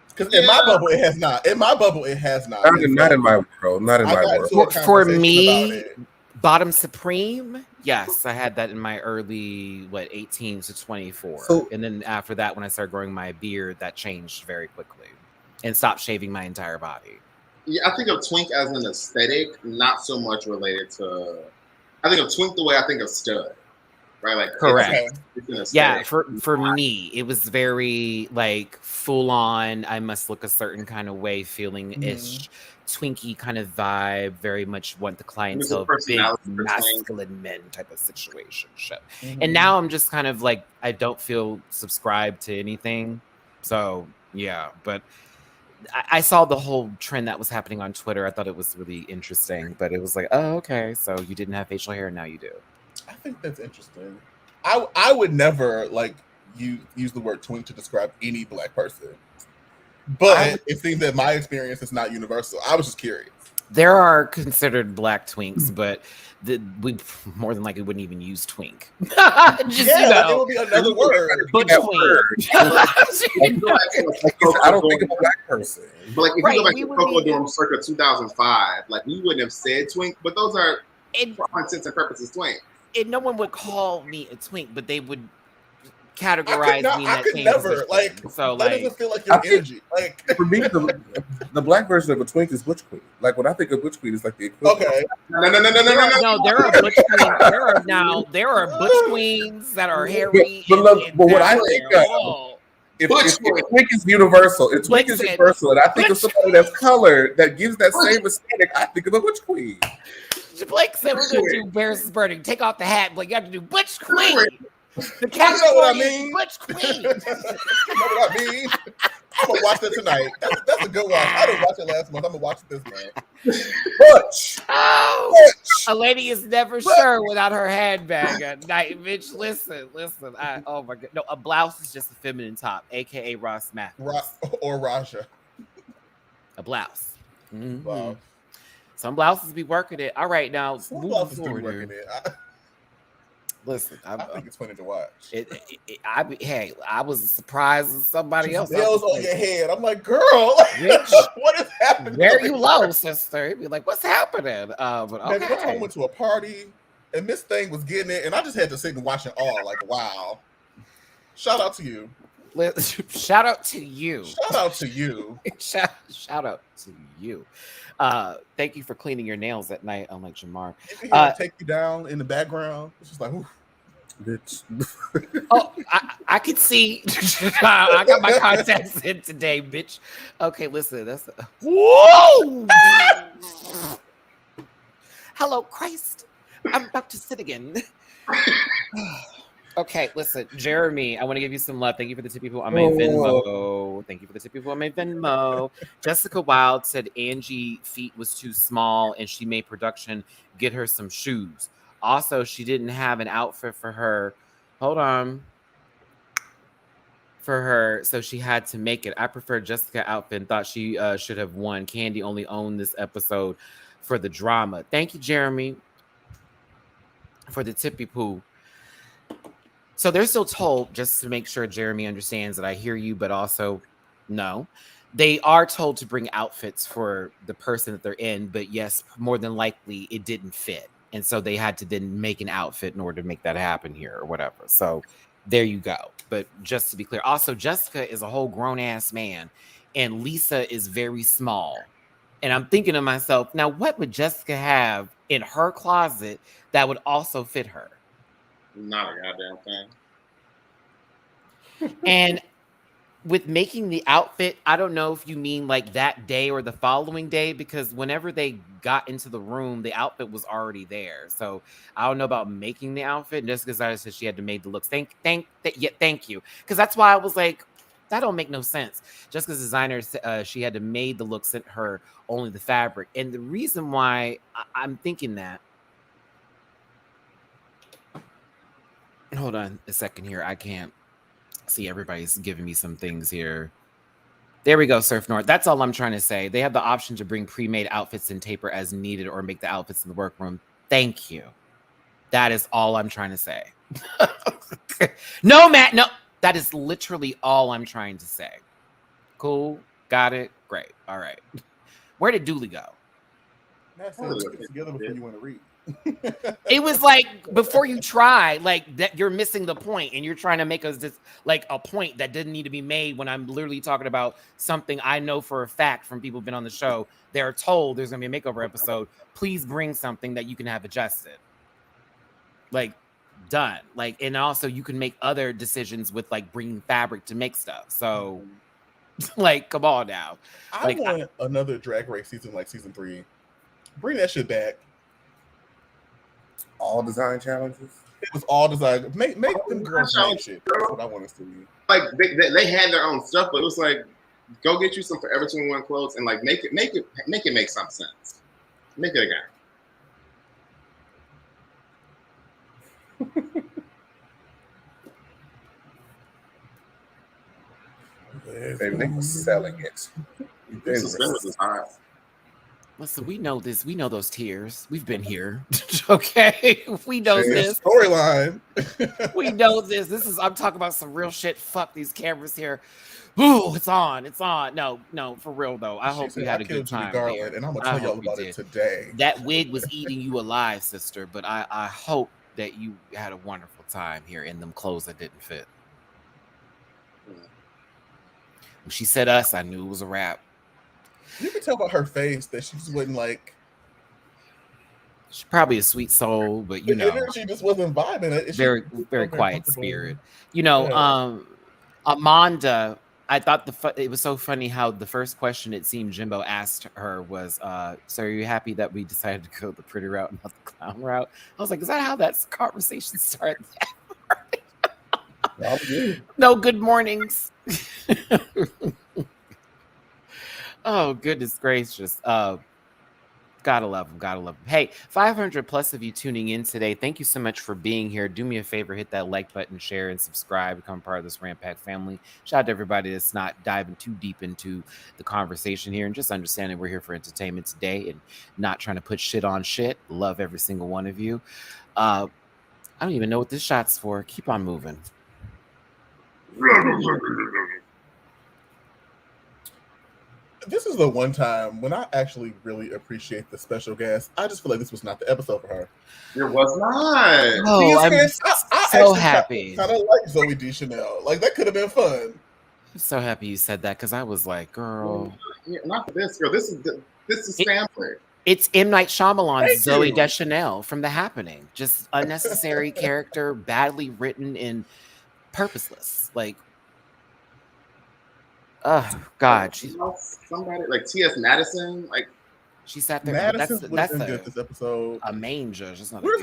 Because in my bubble, it has not. In my bubble, it has not. Not in my world. Not in my world. For me, bottom supreme, yes, I had that in my early 18 to 24. So, and then after that, when I started growing my beard, that changed very quickly and stopped shaving my entire body. Yeah, I think of twink as an aesthetic, not so much related to. I think of twink the way I think of stud, right? Like correct. Yeah, for me, it was very like full on. I must look a certain kind of way, feeling ish. Twinkie kind of vibe, very much want the clientele of big masculine men type of situation. And now I'm just kind of like, I don't feel subscribed to anything. So yeah, but I saw the whole trend that was happening on Twitter. I thought it was really interesting, but it was like, oh, okay, so you didn't have facial hair, now you do. I think that's interesting. I would never like use the word twink to describe any black person. But it seems that my experience is not universal. I was just curious. There are considered black twinks, but we more than likely wouldn't even use twink. Just, it would be another word. Butch twink. I don't think of a black person. But like if you go back to Cocoa Dorm circa 2005, like we wouldn't have said twink, but those are for all intents and purposes twink. And no one would call me a twink, but they would categorize me in that I could never like. So that doesn't feel like your energy. Like for me, the black version of a twink is butch queen. Like when I think of butch queen, it's like the equivalent. Okay. No. There are butch queens. There are butch queens that are hairy. But what I think of. If twink is universal, and I think of somebody that's colored that gives that same aesthetic, I think of a butch queen. Blake said we're gonna do Barris' burning. Take off the hat, Blake. You have to do butch queen. The you know what I mean? Butch queen. You know what I mean? I'm gonna watch it tonight. That's a good one. I didn't watch it last month. I'm gonna watch it this month. Butch. Oh, Butch. A lady is never sure without her handbag at night. Bitch, listen. Oh my god. No, a blouse is just a feminine top, aka Ross Matthews. Or Raja. A blouse. Mm-hmm. Wow. Some blouses be working it. All right, now some blouses be working it. Listen, I think it's funny to watch. I was surprised at somebody else. Nails on your head. I'm like, girl, what is happening? Where you low, sister? He'd be like, what's happening? But okay. One time I went to a party and Miss Thing was getting it, and I just had to sit and watch it all. Like, wow. Shout out to you. Shout out to you. Shout out to you. Shout out to you. Thank you for cleaning your nails at night, unlike Jamar. Take you down in the background. It's just like, ooh. Bitch. Oh, I can see. I got my contacts in today, bitch. Okay, listen. Whoa! Hello, Christ. I'm about to sit again. Okay, listen, Jeremy, I want to give you some love. Thank you for the 2 people on my Venmo. Thank you for the 2 people on my Venmo. Jessica Wild said Angie feet was too small and she made production get her some shoes. Also, she didn't have an outfit for her. Hold on. For her, so she had to make it. I prefer Jessica outfit and thought she should have won. Candy only owned this episode for the drama. Thank you, Jeremy, for the tippy poo. So they're still told, just to make sure Jeremy understands that I hear you, but also no. They are told to bring outfits for the person that they're in, but yes, more than likely it didn't fit. And so they had to then make an outfit in order to make that happen here or whatever. So there you go. But just to be clear, also Jessica is a whole grown ass man and Lisa is very small. And I'm thinking to myself, now what would Jessica have in her closet that would also fit her? Not a goddamn thing. And with making the outfit, I don't know if you mean like that day or the following day, because whenever they got into the room, the outfit was already there. So I don't know about making the outfit. Jessica said she had to make the looks. Thank you. Because that's why I was like, that don't make no sense. Jessica's designer, she had to made the look, sent her only the fabric. And the reason why I'm thinking that, hold on a second here. I can't see, everybody's giving me some things here. There we go, Surf North. That's all I'm trying to say. They have the option to bring pre-made outfits and taper as needed or make the outfits in the workroom. Thank you. That is all I'm trying to say. No, Matt, no. That is literally all I'm trying to say. Cool. Got it. Great. All right. Where did Dooley go? Matt said let's get together before you want to read. It was like before you try, like that you're missing the point and you're trying to make us just like a point that didn't need to be made when I'm literally talking about something I know for a fact from people who've been on the show. They're told there's gonna be a makeover episode. Please bring something that you can have adjusted. Like done. Like, and also you can make other decisions with like bringing fabric to make stuff. So like, come on now. I want another Drag Race season like season 3. Bring that shit back. All design challenges. It was all design. Make them girls make shit. That's what I want to see. Like they had their own stuff, but it was like, go get you some Forever 21 clothes and like make it make some sense. Make it again. Baby, they were selling it. The suspenders is hot. Listen, we know this. We know those tears. We've been here. Okay, we know this. Storyline. We know this. I'm talking about some real shit. Fuck these cameras here. Ooh, it's on. It's on. No, for real though. I hope you had a good time there. And I'm gonna tell y'all about it today. That wig was eating you alive, sister. But I hope that you had a wonderful time here in them clothes that didn't fit. When she said us, I knew it was a wrap. You can tell by her face that she just wasn't like. She's probably a sweet soul, but you know, she just wasn't vibing. Very quiet spirit. You know, Amanda. I thought it was so funny how the first question it seemed Jimbo asked her was, "So are you happy that we decided to go the pretty route and not the clown route?" I was like, "Is that how that conversation started?" No good mornings. Oh, goodness gracious. Gotta love them. Hey, 500 plus of you tuning in today. Thank you so much for being here. Do me a favor, hit that like button, share, and subscribe. Become part of this Rant Pack family. Shout out to everybody that's not diving too deep into the conversation here and just understanding we're here for entertainment today and not trying to put shit on shit. Love every single one of you. I don't even know what this shot's for. Keep on moving. This is the one time when I actually really appreciate the special guest. I just feel like this was not the episode for her. It was not. Oh, I'm so happy. Kind of like Zoe Deschanel. Like, that could have been fun. I'm so happy you said that because I was like, girl. Yeah, not for this girl. This is family. It's M. Night Shyamalan's Zoe Deschanel from The Happening. Just unnecessary character, badly written and purposeless. Like, oh God, somebody like T.S. Madison, like she sat there. Madison that's good this episode. A manger. Just not where's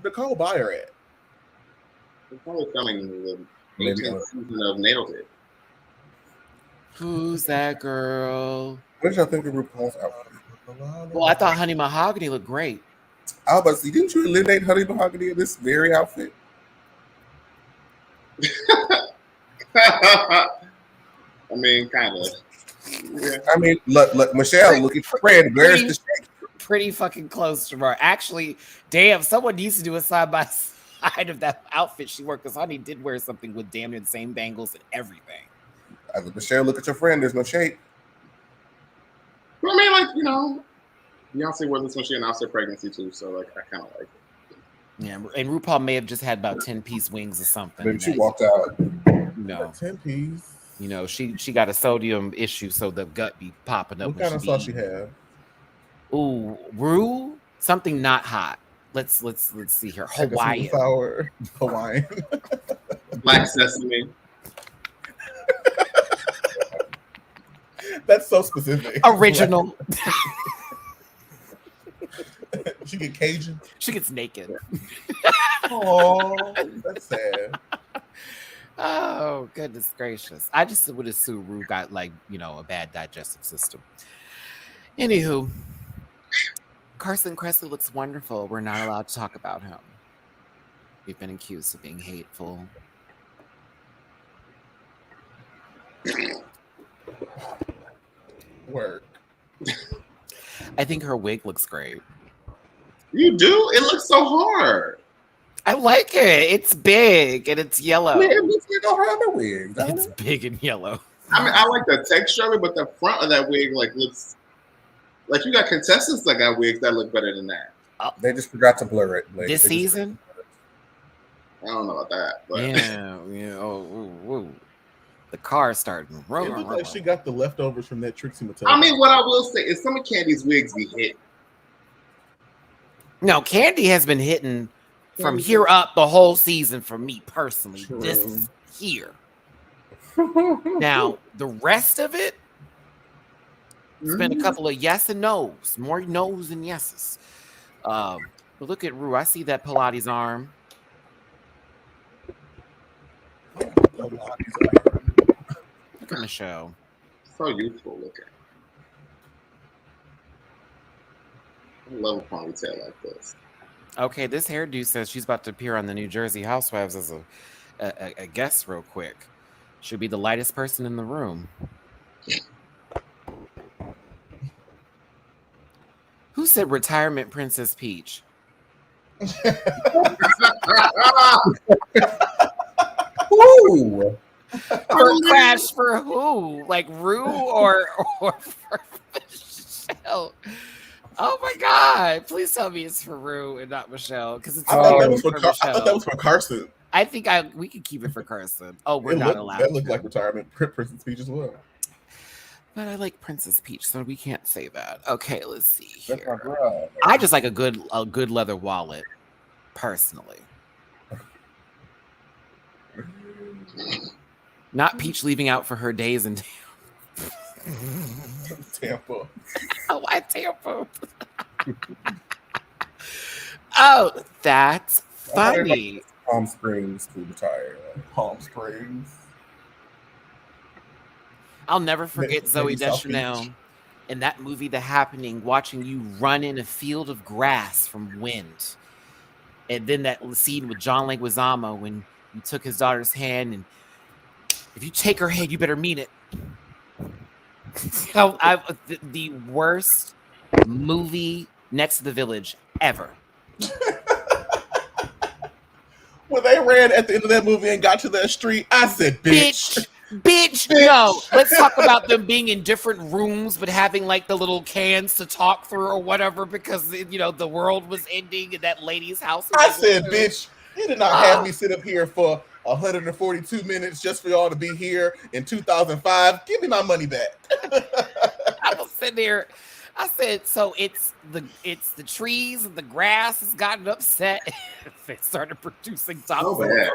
Nicole Byer at? They're probably filming the 18th season of Nailed It. Who's that girl? What did y'all think of RuPaul's outfit? Well, I thought Honey Mahogany looked great. I was about to say, didn't you eliminate Honey Mahogany in this very outfit? I mean, kind of. Yeah. I mean, look, Michelle, look at Fred. Where's the shape? Pretty fucking close to her. Actually, damn, someone needs to do a side by side of that outfit she wore because Honey did wear something with damn near the same bangles and everything. Michelle, look at your friend. There's no shape. Well, I mean, like, you know, Beyonce wore this when she announced her pregnancy too, so like, I kind of like it. Yeah, and RuPaul may have just had about 10-piece wings or something. Maybe she walked out. No, 10-piece. You know, she got a sodium issue, so the gut be popping up. What kind of sauce she have? Ooh, Rue, something not hot. Let's see here. Hawaiian. Sour. Hawaiian. Black sesame. That's so specific. Original. She get Cajun. She gets naked. Oh, that's sad. Oh, goodness gracious. I just would assume Rue got, like, you know, a bad digestive system. Anywho, Carson Kressley looks wonderful. We're not allowed to talk about him. We've been accused of being hateful. Work. I think her wig looks great. You do? It looks so hard. I like it. It's big and it's yellow. Man, it looks like her other wig. It's big and yellow. I mean, I like the texture of it, but the front of that wig like looks like you got contestants that got wigs that look better than that. They just forgot to blur it. Like, this season? I don't know about that. But. Yeah. Oh. The car starting. It looks like she got the leftovers from that Trixie Mattel. I mean, what I will say is some of Candy's wigs be hit. No, Candy has been hitting from here up the whole season for me personally. True. This is here. Now, the rest of it, it's been a couple of yes and no's. More no's than yeses. But look at Rue. I see that Pilates arm. Look at Michelle. So youthful looking. I love a ponytail like this. Okay, this hairdo says she's about to appear on the New Jersey Housewives as a guest real quick. Should be the lightest person in the room. Who said retirement Princess Peach? Ooh. For Crash for who? Like Rue or for Michelle? Oh my God! Please tell me it's for Rue and not Michelle, because it's I thought that was for Michelle. I thought that was for Carson. I think we could keep it for Carson. Oh, we're not allowed. That looked like retirement Princess Peach as well. But I like Princess Peach, so we can't say that. Okay, let's see here. That's my girl. I just like a good leather wallet, personally. Not Peach leaving out for her days in Tampa. Oh, why Tampa? Oh, that's funny. Palm Springs to retire. Palm Springs. I'll never forget Zoe maybe South Deschanel Beach. in that movie, The Happening, watching you run in a field of grass from wind. And then that scene with John Leguizamo when you took his daughter's hand, and if you take her hand, you better mean it. The worst movie Next to the Village ever. When they ran at the end of that movie and got to that street, I said, bitch. Bitch, no. Let's talk about them being in different rooms, but having like the little cans to talk through or whatever, because the world was ending and that lady's house. I said, bitch, you did not have me sit up here for 142 minutes just for y'all to be here in 2005. Give me my money back. I was sitting there. I said, so it's the trees and the grass has gotten upset. They started producing toxins.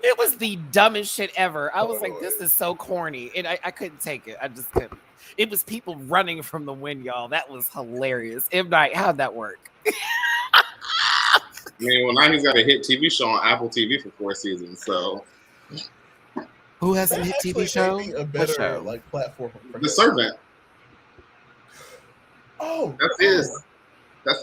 It was the dumbest shit ever. I was like, this is so corny. And I couldn't take it. I just couldn't. It was people running from the wind, y'all. That was hilarious. M. Night, how'd that work? I mean, well, now he's got a hit TV show on Apple TV for 4 seasons. So, who has a hit TV show? A better platform for The Servant. Oh, that's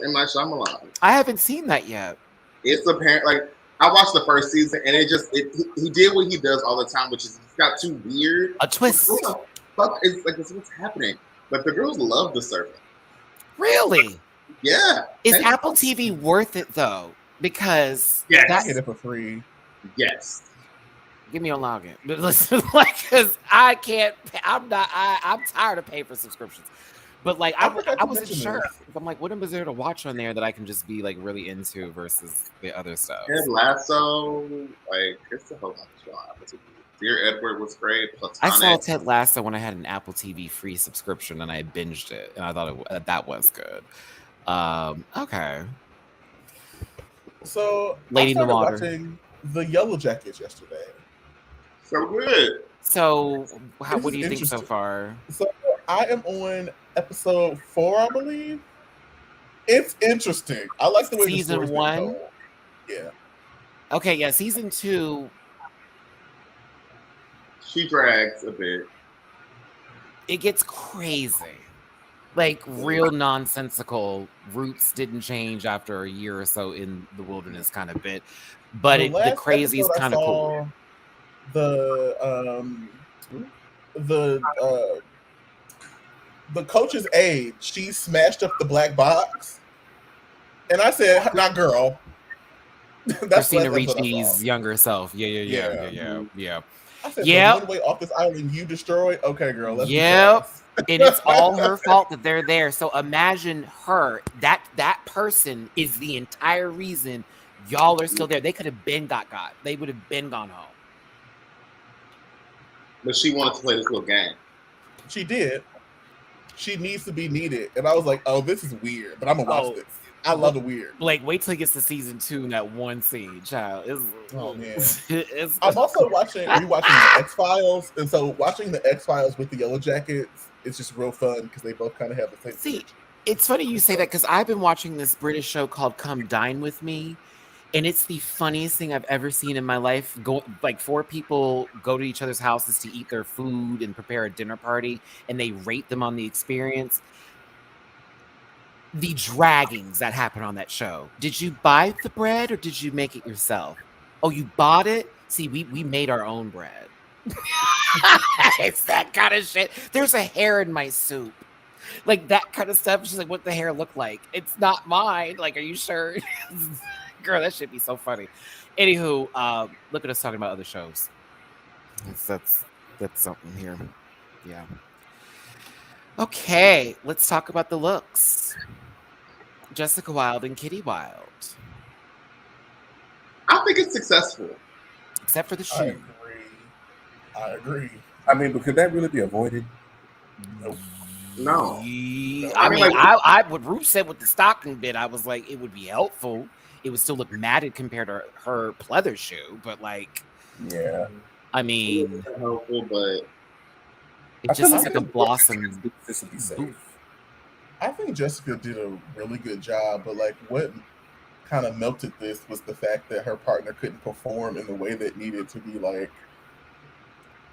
M. Night Shyamalan. I haven't seen that yet. It's apparent. Like, I watched the first season, and he did what he does all the time, which is he's got too weird. A twist. What the fuck is like? What's happening? But the girls love The Servant. Really? Yeah. Is Apple TV worth it though? Because I get it for free. Yes. Give me a login. But listen, because I can't. I'm tired of paying for subscriptions. But like, I wasn't sure. I'm like, what is there to watch on there that I can just be like really into versus the other stuff? Ted Lasso, like it's a whole bunch of show on Apple TV. Dear Edward was great. Platonic. I saw Ted Lasso when I had an Apple TV free subscription and I binged it, and I thought that was good. Okay. So Lady in the Water. Watching The Yellow Jackets yesterday. So good. So, what do you think so far? So I am on episode 4, I believe. It's interesting. I like the way season 1. Yeah. Okay. Yeah. Season 2. She drags a bit. It gets crazy. Like real nonsensical. Roots didn't change after a year or so in the wilderness, kind of bit. But the crazy is kind of cool. The coach's aide, she smashed up the black box, and I said, "Not girl." That's Christina Ricci's younger self. Yeah. I said, one way off this island you destroyed. Okay, girl. Let's and it's all her fault that they're there. So imagine her. That person is the entire reason y'all are still there. They could have been got. They would have been gone home. But she wanted to play this little game. She did. She needs to be needed. And I was like, oh, this is weird. But I'm going to watch this. I love the weird. Blake, wait till it gets to season 2 in that one scene, child. Oh, man. I'm also rewatching the X-Files. And so watching the X-Files with the Yellow Jackets is just real fun because they both kind of have the same See, it's funny you say that because I've been watching this British show called Come Dine With Me. And it's the funniest thing I've ever seen in my life. Like 4 people go to each other's houses to eat their food and prepare a dinner party, and they rate them on the experience. The draggings that happen on that show. Did you buy the bread or did you make it yourself? Oh, you bought it? See, we made our own bread. It's that kind of shit. There's a hair in my soup. Like that kind of stuff. She's like, what the hair look like? It's not mine. Like, are you sure? Girl, that should be so funny. Anywho, look at us talking about other shows. That's something here. Yeah. Okay, let's talk about the looks. Jessica Wilde and Kitty Wilde. I think it's successful. Except for the I shoe. agree. I mean, but could that really be avoided? Nope. No. I I mean, mean, like- what Ruth said with the stocking bit, I was like, it would be helpful. It would still look matted compared to her pleather shoe, but like, Yeah. I mean, It's helpful, but it I just feel looks like like a blossom. This would be safe. Booth. I think Jessica did a really good job, but like what kind of melted this was the fact that her partner couldn't perform in the way that needed to be like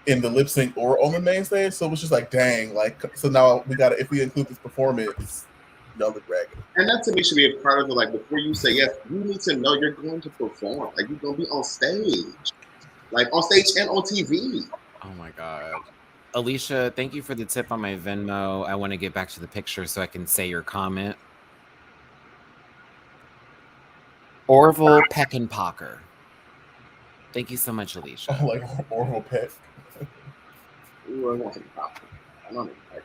in the lip sync or on the main stage. So it was just like, dang, like so now we gotta, if we include this performance, y'all look ragged. and that to me should be a part of it. Like before you say yes, you need to know you're going to perform. Like you're gonna be on stage, like on stage and on TV. Oh my God. Alicia, thank you for the tip on my Venmo. I want to get back to the picture so I can say your comment. Orville Peckenpocker. Thank you so much, Alicia. Like oral pet. Ooh, I want some popcorn. I don't even like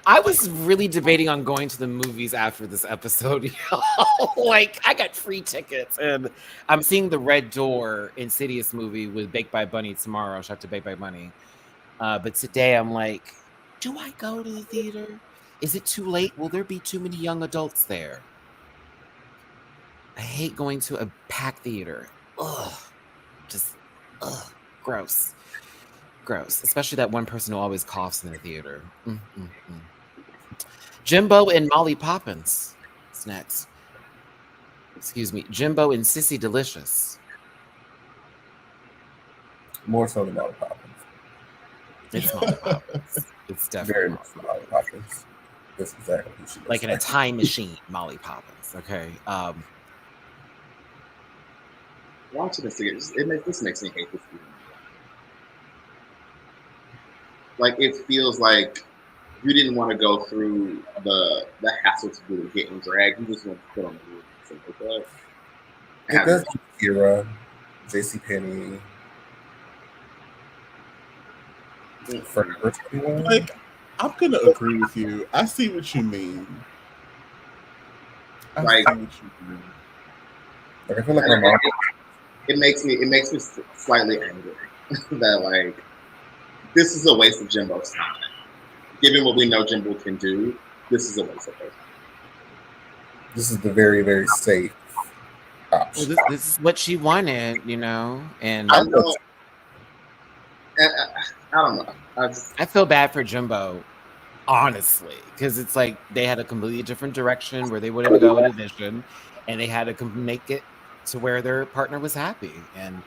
I was really debating on going to the movies after this episode. Y'all. Like, I got free tickets, and I'm seeing the Red Door Insidious movie with Baked by Bunny tomorrow. Shout out to Baked by Bunny. But today I'm like, do I go to the theater? Is it too late? Will there be too many young adults there? I hate going to a packed theater. Ugh. Just, ugh. Gross. Gross. Especially that one person who always coughs in the theater. Jimbo and Molly Poppins. What's next? Excuse me. Jimbo and Sissy Delicious. More so than Molly Poppins. It's Molly Poppins. It's Very definitely much so Molly Poppins. That's exactly who she is. like in a time machine, Molly Poppins. Okay. watching this again. This makes me hate this movie. Like it feels like you didn't want to go through the hassle to do getting dragged. You just want to put on the movie. Something like that. It does Kira, JCPenney, Forever 21. Like, I'm gonna agree with you. I see what you mean. I Like- see what you mean. Like I feel like my mom. It makes me slightly angry that like this is a waste of Jimbo's time. Given what we know Jimbo can do, this is a waste of her time. This is the very, very safe Well, option. this is what she wanted, you know, and I know. And I don't know. I feel bad for Jimbo, honestly, because it's like they had a completely different direction where they wanted to go in a vision, and they had to make it to where their partner was happy. And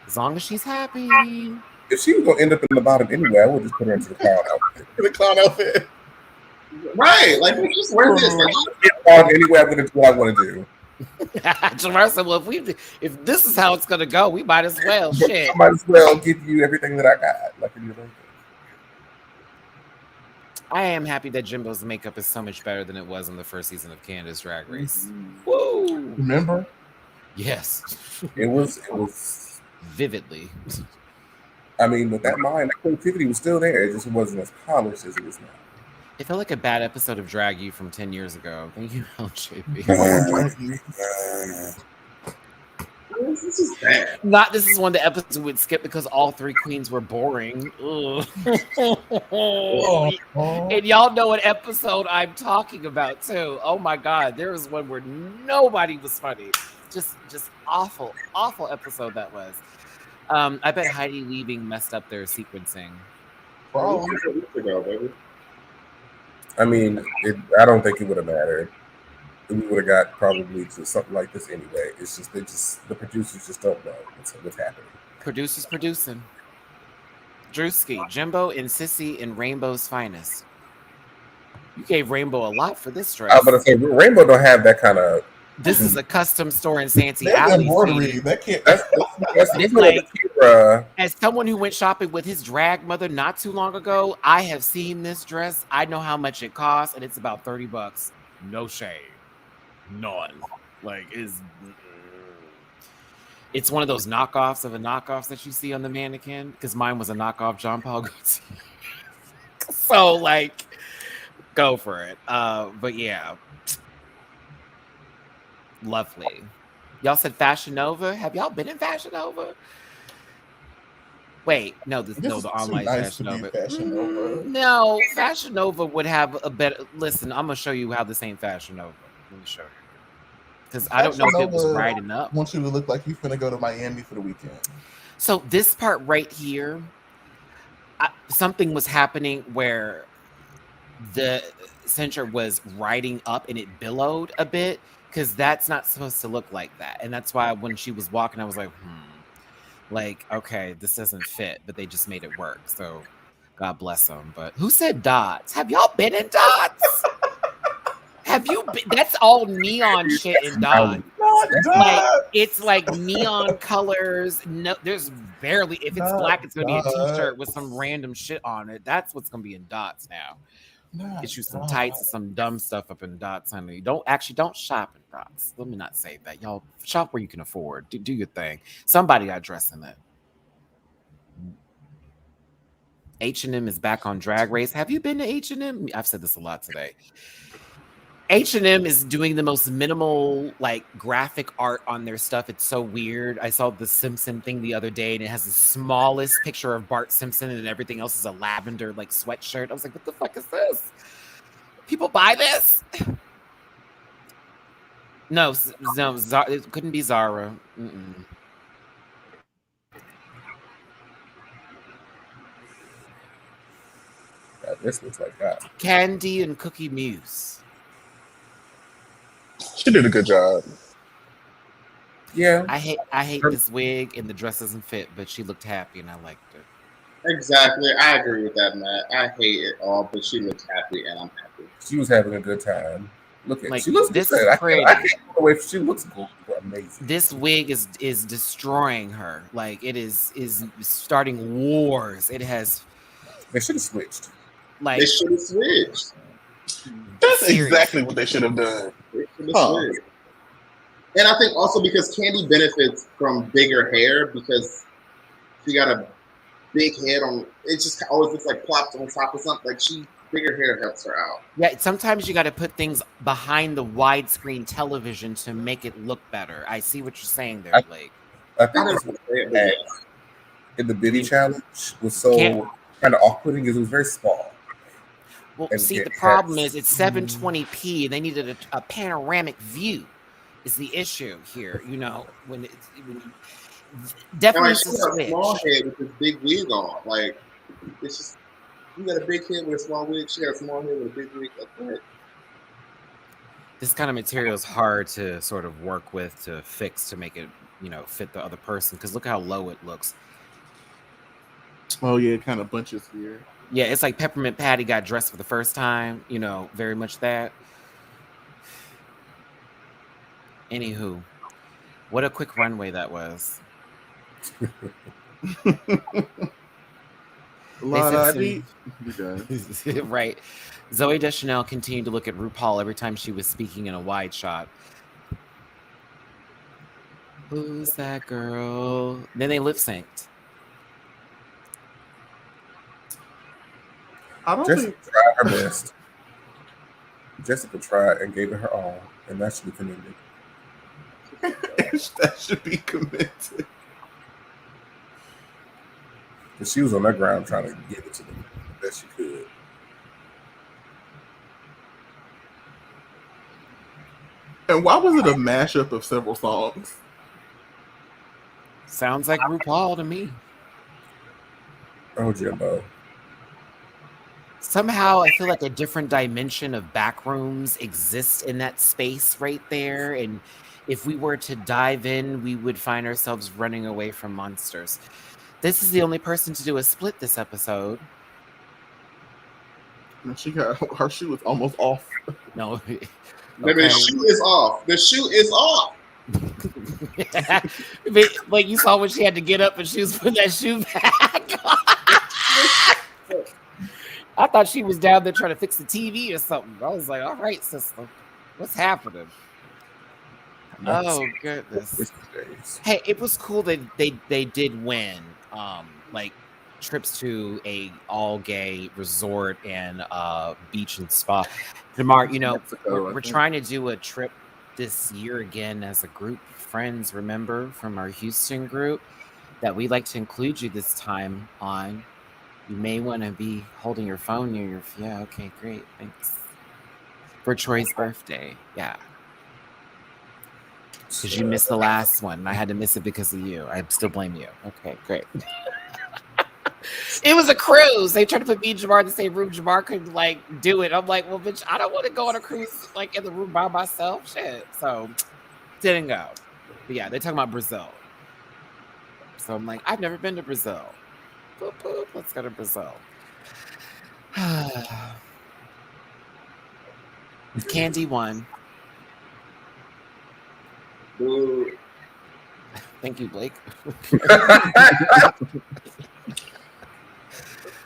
as long as she's happy, If she was gonna end up in the bottom anyway, I would just put her into the clown outfit. The clown outfit. Right. Like just wear this. Like, Anyway, I'm gonna do what I want to do. Jamar said, "Well, if this is how it's gonna go, we might as well." Shit. I might as well give you everything that I got. Like you know. I am happy that Jimbo's makeup is so much better than it was in the first season of Canada's Drag Race. Whoa! Remember? Yes, It was. vividly. I mean, with that mind, that creativity was still there. It just wasn't as polished as it is now. It felt like a bad episode of Drag You from 10 years ago. Thank you, LJB. this is bad. This is one of the episodes we would skip because all three queens were boring. Ugh. And y'all know what episode I'm talking about too. Oh my God, there was one where nobody was funny. Just awful episode that was. I bet Heidi leaving messed up their sequencing. Bro, I mean, I don't think it would have mattered. We would have got probably to something like this anyway. It's just the producers just don't know what's happening. Producers producing. Drewski, Jimbo, and Sissy in Rainbow's Finest. You gave Rainbow a lot for this dress. I was about to say, Rainbow don't have that kind of. This is a custom store in Santee that Alley. embroidery, that can't. That's It's like, as someone who went shopping with his drag mother not too long ago, I have seen this dress. I know how much it costs, and it's about $30. No shade, none. Like, it's one of those knockoffs of a knockoffs that you see on the mannequin. Because mine was a knockoff John Paul Gaultier. So, like, go for it. But yeah, lovely. Y'all said Fashion Nova. Have y'all been in Fashion Nova? Wait, no, the online Fashion Nova. No, Fashion Nova would have a better. Listen, I'm gonna show you how this ain't Fashion Nova. Let me show you, because I don't know if it was right enough. I want you to look like you're gonna go to Miami for the weekend. So this part right here, something was happening where the center was riding up and it billowed a bit, because that's not supposed to look like that. And that's why when she was walking, I was like, like, okay, this doesn't fit, but they just made it work. So God bless them. But who said dots? Have y'all been in dots? Have you been? That's all neon shit in dots. Like, it's like neon colors. No, there's barely, if it's black, it's gonna be a t-shirt with some random shit on it. That's what's gonna be in dots now. Get you some tights and some dumb stuff up in dots, honey. Don't shop in dots. Let me not say that. Y'all shop where you can afford. Do your thing. Somebody got dressed in that. H&M is back on Drag Race. Have you been to H&M? I've said this a lot today. H&M is doing the most minimal, like, graphic art on their stuff. It's so weird. I saw the Simpson thing the other day, and it has the smallest picture of Bart Simpson, and everything else is a lavender, like, sweatshirt. I was like, what the fuck is this? People buy this? No, it couldn't be Zara. This looks like that. Candy and Cookie Muse. She did a good job. Yeah. I hate this wig, and the dress doesn't fit, but she looked happy and I liked it. Exactly. I agree with that, Matt. I hate it all, but she looked happy and I'm happy. She was having a good time. Look at, like, she looks this good. Is pretty. I can't go away. She looks cool. Amazing. This wig is destroying her. Like, it is starting wars. It has. They should have switched. Like, they should have switched. That's seriously exactly what they should have done. And I think also because Candy benefits from bigger hair, because she got a big head on. It just always looks like plopped on top of something. Like, bigger hair helps her out. Yeah, sometimes you got to put things behind the widescreen television to make it look better. I see what you're saying there, Blake. I think in the Biddy challenge was so kind of off-putting because it was very small. Well, see, the problem is it's 720p. They needed a panoramic view. Is the issue here? You know, when definitely like, she got a small head with this big wig on. Like, it's just, you got a big head with a small wig. She got a small head with a big wig. Like, this kind of material is hard to sort of work with, to fix, to make it, you know, fit the other person. Because look how low it looks. Oh yeah, it kind of bunches here. Yeah, it's like Peppermint Patty got dressed for the first time. You know, very much that. Anywho, what a quick runway that was. Right. Zooey Deschanel continued to look at RuPaul every time she was speaking in a wide shot. Who's that girl? Then they lip synced. Jessica tried her best. Jessica tried and gave it her all, and that should be commended. That should be commended. Because she was on that ground trying to give it to them the best she could. And why was it a mashup of several songs? Sounds like RuPaul to me. Oh, Jimbo. Somehow I feel like a different dimension of backrooms exists in that space right there. And if we were to dive in, we would find ourselves running away from monsters. This is the only person to do a split this episode. And she got her shoe is almost off. No. Okay. The shoe is off. The shoe is off. Like you saw when she had to get up and she was putting that shoe back. I thought she was down there trying to fix the TV or something. I was like, all right, sister, what's happening? Oh goodness. Hey, it was cool that they did win like trips to a all gay resort and beach and spa. Jamar, you know, we're trying to do a trip this year again as a group of friends, remember, from our Houston group, that we'd like to include you this time on. You may want to be holding your phone near your... Yeah, okay, great, thanks. For Troy's birthday, yeah. Because you missed the last one, and I had to miss it because of you. I still blame you. Okay, great. It was a cruise. They tried to put me and Jamar in the same room. Jamar couldn't like do it. I'm like, well, bitch, I don't want to go on a cruise like in the room by myself. Shit. So didn't go. But yeah, they're talking about Brazil. So I'm like, I've never been to Brazil. Boop, boop, let's go to Brazil. Candy won. Ooh. Thank you, Blake.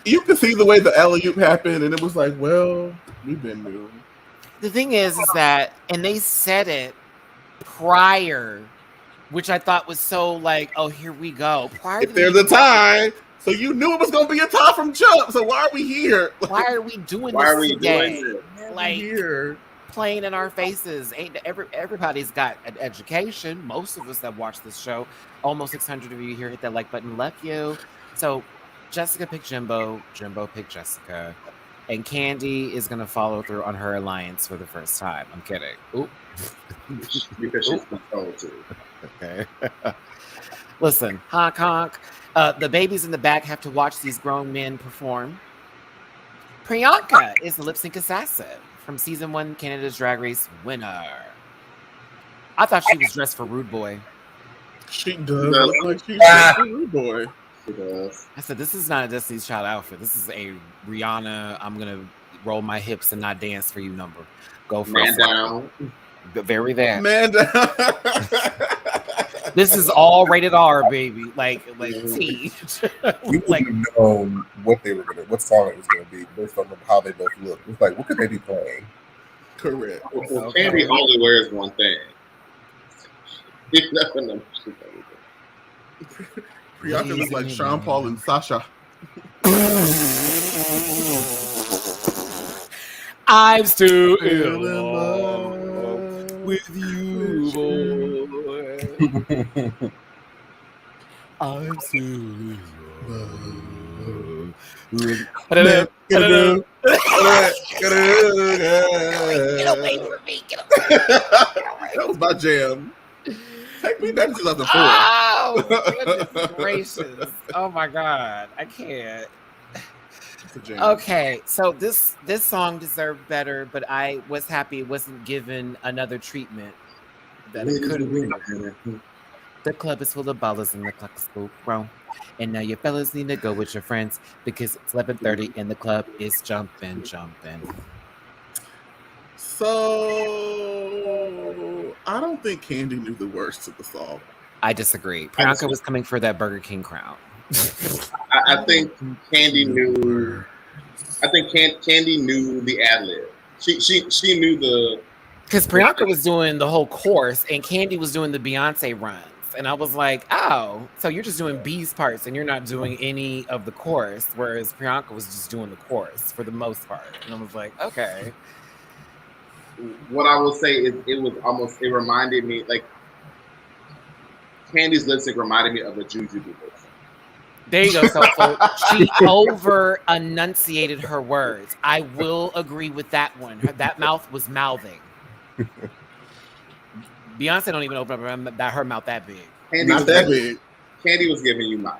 You could see the way the alley-oop happened, and it was like, well, we've been new. The thing is that, and they said it prior, which I thought was so like, oh, here we go. Prior if there's a tie, so you knew it was going to be a tie from jump. So why are we here? Why are we doing Why this are we today? doing Like here? Playing in our faces. Ain't everybody's got an education. Most of us that watch this show, almost 600 of you here, hit that like button. Love you. So Jessica picked Jimbo. Jimbo picked Jessica. And Candy is going to follow through on her alliance for the first time. I'm kidding. Oop. Because she's been told to. Okay. Listen, honk honk. The babies in the back have to watch these grown men perform. Priyanka is the lip sync assassin from season 1 Canada's Drag Race winner. I thought she was dressed for Rude Boy. She does look like she's dressed for Rude Boy. She does. I said, this is not a Destiny's Child outfit. This is a Rihanna, I'm going to roll my hips and not dance for you number. Go for Man it. down. Very that. Man down. This is all rated R, baby. Like T. We Like, wouldn't have known what song it was gonna be based on how they both look. It's like, what could they be playing? Correct. Well, Okay. Candy only wears one thing. You never know. Priyanka looks like Sean Paul and Sasha. I'm still in love with you, boy. I'm still in love. Get away from me. Get away. That was my jam. Take me back to 2004. Oh, goodness gracious. Oh, my God. I can't. Okay, so this song deserved better, but I was happy it wasn't given another treatment that it could have been. The club is full of ballers and the clock is full grown. And now your fellas need to go with your friends because it's 11:30 and the club is jumping. So I don't think Candy knew the words of the song. I disagree. Priyanka was coming for that Burger King crown. I think Candy knew. I think Candy knew the ad lib. She knew the. Because Priyanka was doing the whole course and Candy was doing the Beyonce runs. And I was like, oh, so you're just doing B's parts and you're not doing any of the chorus, whereas Priyanka was just doing the chorus for the most part. And I was like, okay. What I will say is it reminded me, like, Candy's lip sync reminded me of a Juju lip sync. There you go. So she over enunciated her words. I will agree with that one. That mouth was mouthing. Beyonce don't even open up her mouth that big. Not that big. Candy was giving you mine.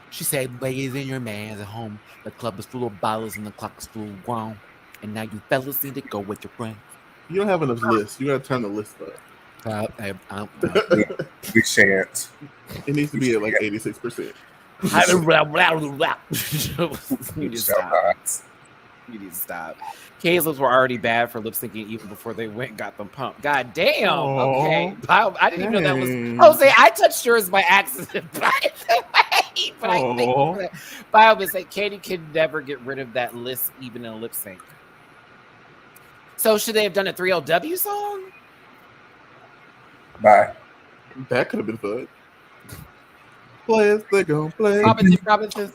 She said, ladies and your man's at home. The club is full of bottles and the clock is full grown. And now you fellas need to go with your friends. You don't have enough lists. You got to turn the list up. We shan't. It needs to be at like 86%. You just stop. You need to stop. Kay's lips were already bad for lip syncing even before they went and got them pumped. God damn. Okay. I didn't even know that was Jose. I touched yours by accident. By the way, but I think for that. But I would say Katie can never get rid of that lisp even in a lip sync. So should they have done a 3LW song? Bye. That could have been fun. Players, they gon' play. Provinces.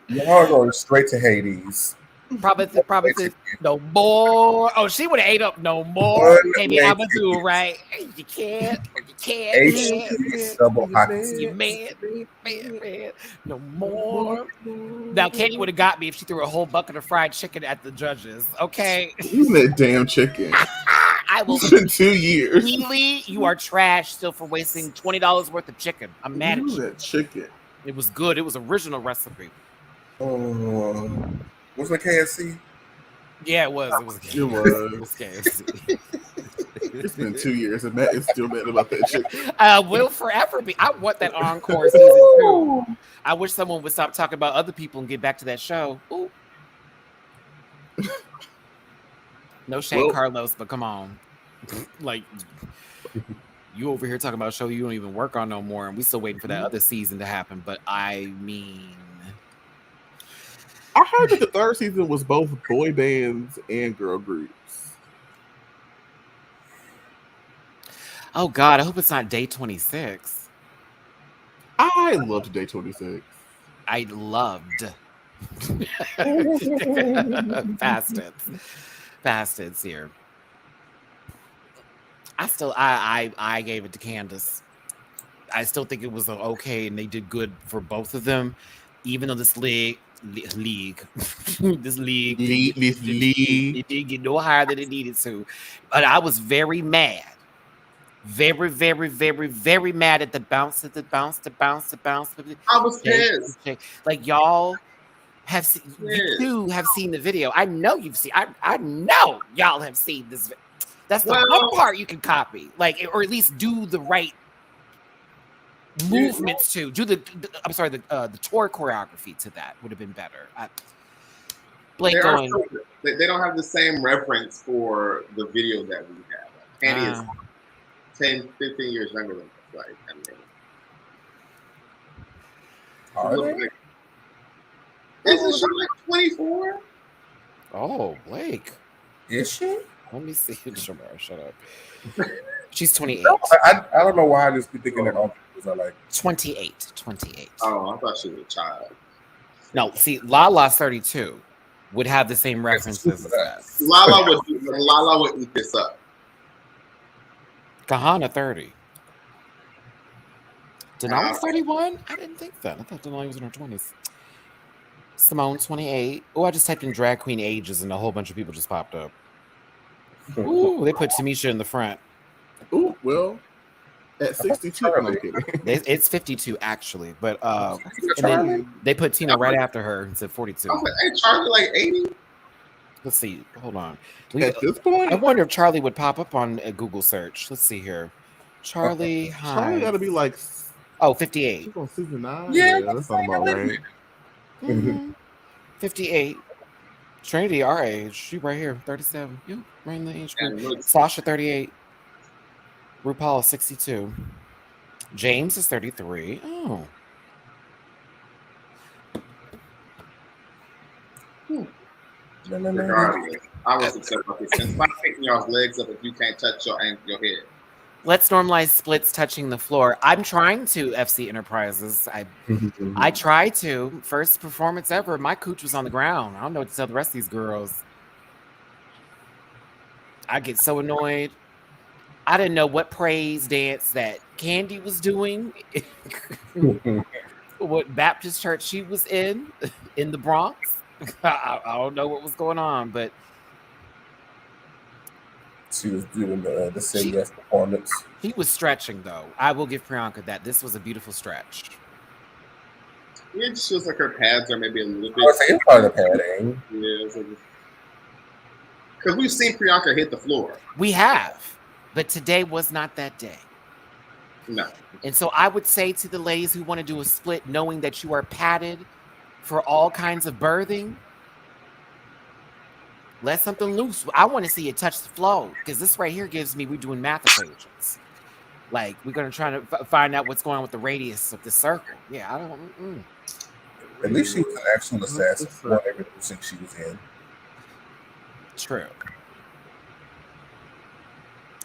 Y'all are going straight to Hades. Provinces. No more. Oh, she would have ate up no more. Maybe I'm a do right. You can't. Double hockey. You man. No more. Now, Katie would have got me if she threw a whole bucket of fried chicken at the judges. Okay. Even that damn chicken. I will. It's been 2 years. Really, you are trash still for wasting $20 worth of chicken. I'm mad at you. That chicken. It was good. It was original recipe. Was it KFC? Yeah, it was. It was KFC. It's been 2 years, and Matt is still mad about that chicken. Will forever be. I want that encore season 2. I wish someone would stop talking about other people and get back to that show. Ooh. No shame, Carlos, but come on. Like, you over here talking about a show you don't even work on no more, and we still waiting for that other season to happen. But I mean, I heard that the third season was both boy bands and girl groups. Oh God, I hope it's not Day 26. I loved Day 26. I loved Fasteds here. I gave it to Candace. I still think it was okay, and they did good for both of them, even though this league it didn't get no higher than it needed to. But I was very mad. Very, very, very, very mad at the bounce. I was pissed. Like y'all have seen, you have seen the video. I know you've seen. I know y'all have seen this. That's the one part you can copy, like, or at least do the right movements to. Do the tour choreography to that would have been better. Blake going. They don't have the same reference for the video that we have. Andy is 10, 15 years younger than us. Like, isn't she like 24? Oh, Blake. Is she? Let me see. Shamar, shut up. She's 28. No, I don't know why I just be thinking that all people are like 28. Oh, I thought she was a child. No, see, Lala's 32 would have the same references as that. Lala would eat this up. Kahana 30. Denali 31? I didn't think that. I thought Denali was in her 20s. Simone 28. Oh, I just typed in drag queen ages and a whole bunch of people just popped up. Ooh, they put Tamisha in the front. Ooh, well, at 62, it's 52 actually, but and then they put Tina right after her and said 42. I was like, hey, Charlie, like 80. Let's see. Hold on. At this point, I wonder if Charlie would pop up on a Google search. Let's see here. Charlie got to be like 58. She's on season 9. Yeah, that's not about right. 58. Trinity, our age. She right here, 37. Yep, right in the age group. Sasha, 38. RuPaul, 62. James is 33. Oh. Regardless, I was upset about this. And stop picking y'all's legs up if you can't touch your head. Let's normalize splits touching the floor. I'm trying to, FC Enterprises. I tried to. First performance ever. My cooch was on the ground. I don't know what to tell the rest of these girls. I get so annoyed. I didn't know what praise dance that Candy was doing. What Baptist church she was in the Bronx. I don't know what was going on, but she was doing the same performance. He was stretching, though. I will give Priyanka that. This was a beautiful stretch. It feels like her pads are maybe a little bit. I was saying part of the padding. Yeah, because we've seen Priyanka hit the floor. We have, but today was not that day. No. And so I would say to the ladies who want to do a split, knowing that you are padded for all kinds of birthing. Let something loose. I want to see it touch the flow because this right here gives me we're doing math equations. Like we're gonna try to find out what's going on with the radius of the circle. Yeah, I don't. At least she was an actual assassin for every scene she was in. True.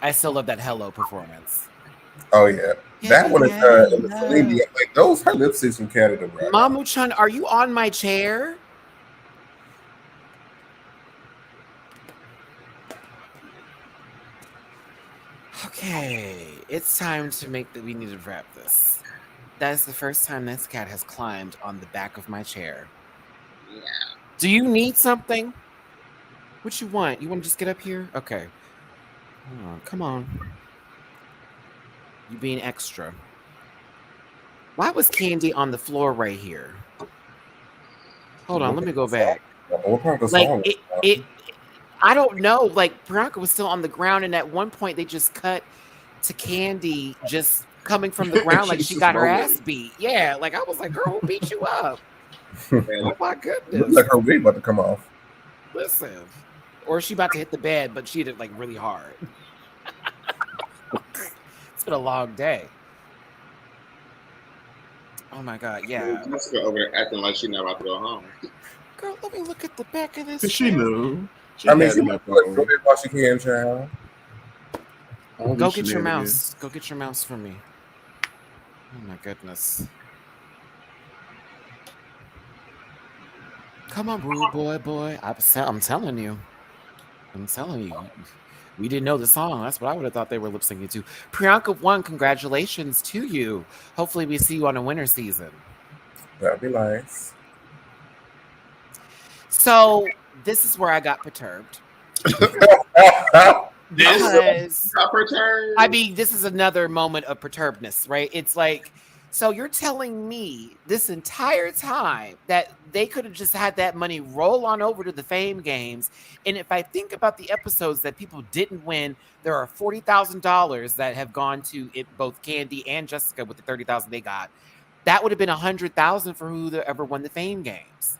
I still love that hello performance. Oh yeah, that one is Celine Dion. Like those her lip syncs from Canada, bro. Mamu-chan, are you on my chair? Okay, it's time to make that. We need to wrap this. That is the first time this cat has climbed on the back of my chair. Yeah. Do you need something? What you want? You want to just get up here? Okay. Come on. You being extra. Why was Candy on the floor right here? Hold on, let me go back. Like I don't know. Like Priyanka was still on the ground, and at one point they just cut to Candy just coming from the ground like she got her ass beat. Yeah, like I was like, girl, who beat you up? Oh my goodness. Looks like her wig about to come off. Listen. Or she about to hit the bed, but she hit it like really hard. It's been a long day. Oh my god, yeah. Jessica over there acting like she's not about to go home. Girl, let me look at the back of this. She knew. I mean, she might while she can, child. Go get your mouse. Go get your mouse for me. Oh my goodness. Come on, rude boy. I'm telling you. I'm telling you. We didn't know the song. That's what I would have thought they were lip syncing to. Priyanka won. Congratulations to you. Hopefully we see you on a winter season. That'd be nice. So this is where I got perturbed. Because, I mean, this is another moment of perturbedness, right? It's like, so you're telling me this entire time that they could have just had that money roll on over to the Fame Games. And if I think about the episodes that people didn't win, there are $40,000 that have gone to it, both Candy and Jessica with the $30,000 they got. That would have been $100,000 for whoever won the Fame Games.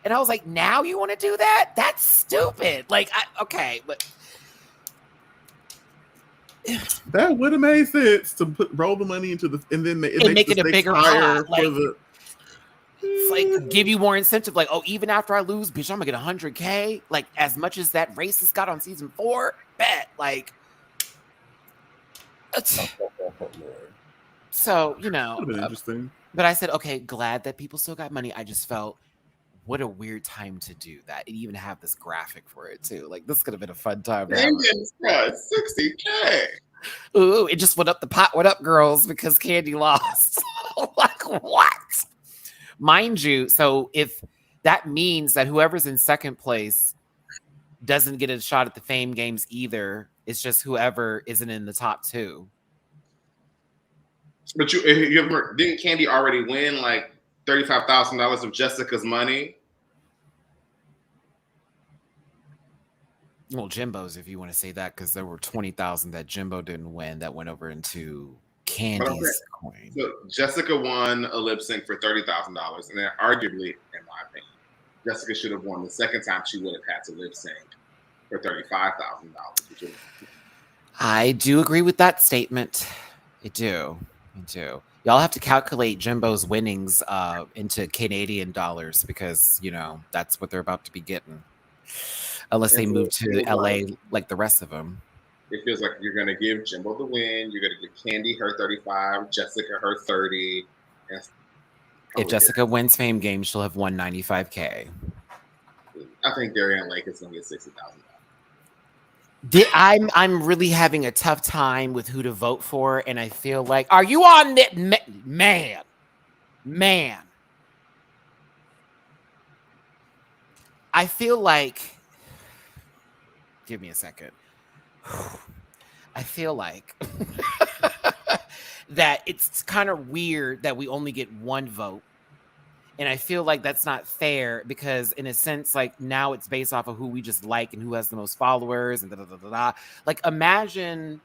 And I was like, now you want to do that? That's stupid. Like, okay, but that would have made sense to roll the money into the, and then it make it a bigger higher pot, for the. It's like give you more incentive. Like, oh, even after I lose, bitch, I'm gonna get $100K. Like as much as that racist got on season 4, bet. Like, so you know, would have been interesting. But I said, okay, glad that people still got money. I just felt, what a weird time to do that, and even have this graphic for it too. Like this could have been a fun time. $60K. Ooh, it just went up the pot. What up, girls? Because Candy lost. Like what? Mind you, so if that means that whoever's in second place doesn't get a shot at the Fame Games either, it's just whoever isn't in the top 2. But you didn't Candy already win like $35,000 of Jessica's money? Well, Jimbo's, if you want to say that, because there were 20,000 that Jimbo didn't win that went over into Candy's coin. So Jessica won a lip sync for $30,000, and then arguably, in my opinion, Jessica should have won the second time. She would have had to lip sync for $35,000. I do agree with that statement. I do. Y'all have to calculate Jimbo's winnings into Canadian dollars because, you know, that's what they're about to be getting. Unless they move to LA like the rest of them. It feels like you're going to give Jimbo the win. You're going to give Candy her 35, Jessica her 30. If Jessica wins Fame Games, she'll have won $95K. I think Darian Lake is going to get $60,000. I'm really having a tough time with who to vote for, and I feel like, are you on that? Man. I feel like, give me a second. I feel like that it's kind of weird that we only get one vote. And I feel like that's not fair because in a sense, like now it's based off of who we just like and who has the most followers and da-da-da-da-da. Like imagine,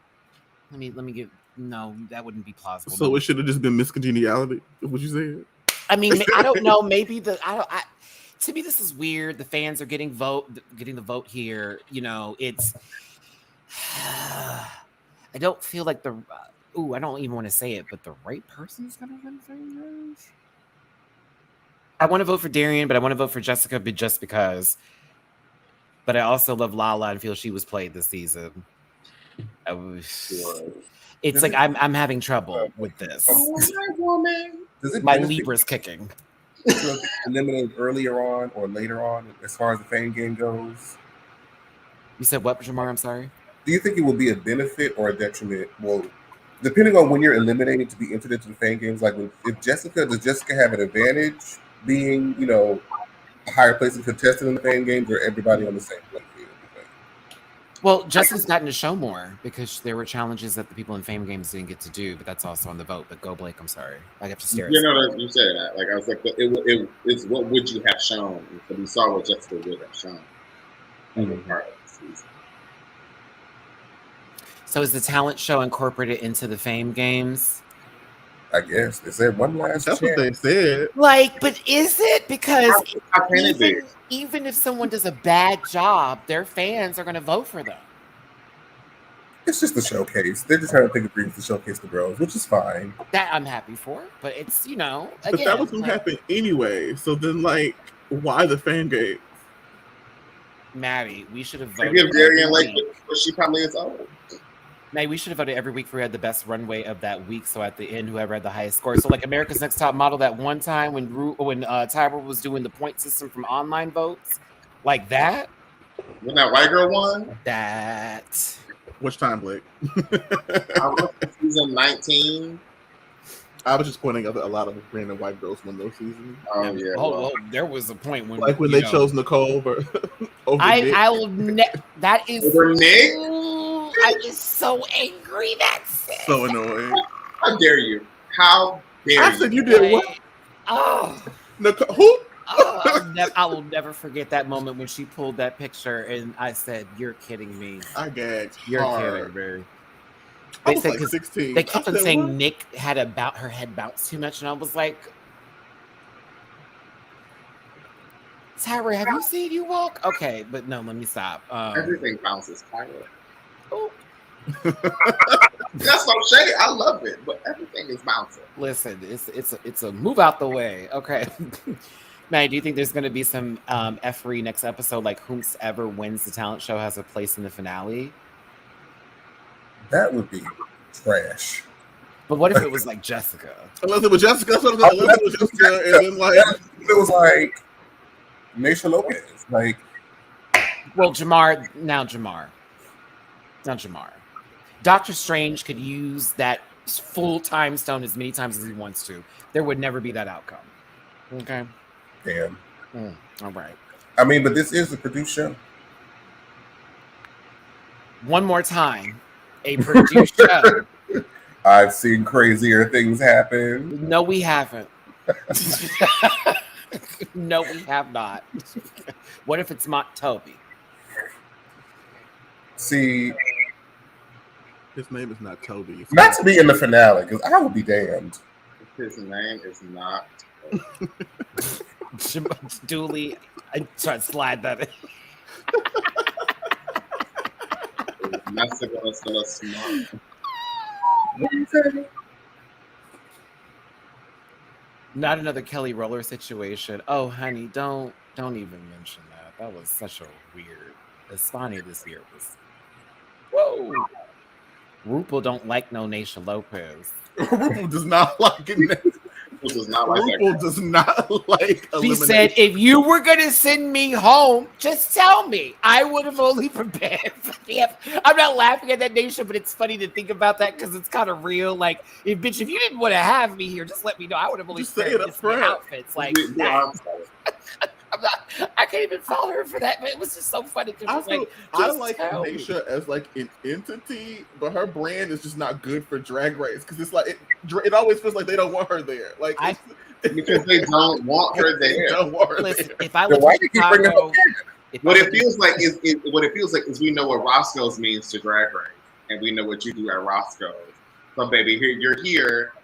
let me give, no, that wouldn't be plausible. So it should have just been miscongeniality, what you said? I mean, I don't know. Maybe to me, this is weird. The fans are getting the vote here. You know, it's. I don't feel like the. I don't even want to say it, but the right person's gonna win things. I want to vote for Darian, but I want to vote for Jessica, just because. But I also love Lala and feel she was played this season. It's like I'm having trouble with this. My Libra's kicking. Eliminated earlier on or later on as far as the fame game goes? You said what, Jamar? I'm sorry. Do you think it will be a benefit or a detriment? Well, depending on when you're eliminated to be entered into the fame games, like does Jessica have an advantage being, you know, a higher place of contestant in the fame games, or everybody on the same playing field? Well, Jessica's gotten to show more because there were challenges that the people in fame games didn't get to do, but that's also on the vote. But go, Blake. I'm sorry. I have to stare. You know, you said that. Like I was like, it's what would you have shown? So we saw what Jessica would have shown. Part of the season. So is the talent show incorporated into the fame games? I guess they said one last. That's what they said. Like, but is it? Because even if someone does a bad job, their fans are going to vote for them. It's just a showcase. They're just trying to think of things to showcase the bros, which is fine. That I'm happy for, but it's, you know, again, but that was going to happen anyway. So then, like, why the fan game? Maddie, we should have voted. Give Darian like what she probably is old. Maddie, we should have voted every week for who had the best runway of that week. So at the end, whoever had the highest score. So like America's Next Top Model that one time when Tyra was doing the point system from online votes, like that. When that white girl won? That. Which time, Blake? I was season 19. I was just pointing out that a lot of random white girls won those seasons. Oh yeah. Oh, there was a point when like when they chose Nicole over Nick. I will that is over Nick. I was so angry. That's it. So annoying. How dare you? How dare you? I said you did what? Oh, Nicole, who? I will never forget that moment when she pulled that picture and I said, "You're kidding me." I gagged. You're hard. kidding me. They said like 16. They kept on saying what? Nick had her head bounce too much, and I was like, Tyra, have you seen you walk? Okay, but no, let me stop. Everything bounces, Tyra. Oh. That's no shade. I love it, but everything is bouncing. Listen, it's a move out the way. Okay. Maddie, do you think there's going to be some F-free next episode, like whomsoever wins the talent show has a place in the finale? That would be trash. But what if it was like Jessica? Unless it was Jessica, and then like it was like Naisha Lopez. Like, well, Jamar. Doctor Strange could use that full time stone as many times as he wants to. There would never be that outcome. Okay. Damn. All right. I mean, but this is a produced show. One more time. A produced show. I've seen crazier things happen. No, we haven't. No, we have not. What if it's Toby? See, his name is not Toby. Not to be in the finale, because I would be damned. His name is not Dooley. I try to slide that in. Smart. What are you saying? Not another Kelly Roller situation. Oh, honey, don't even mention that. That was such a weird. Espani this year was. Whoa. RuPaul don't like no Naisha Lopez. RuPaul does not like it. RuPaul does not like. She said, "If you were gonna send me home, just tell me. I would have only prepared for the." I'm not laughing at that, Naisha, but it's funny to think about that because it's kind of real. Like, if you didn't want to have me here, just let me know. I would have only prepared outfits. Like, I can't even follow her for that, but it was just so funny. I like Naisha as like an entity, but her brand is just not good for Drag Race because it's like it always feels like they don't want her there. Like because they don't want her there. Listen, if I look at Chicago, what it feels like is we know what Roscoe's means to Drag Race, and we know what you do at Roscoe's. So, baby, you're here,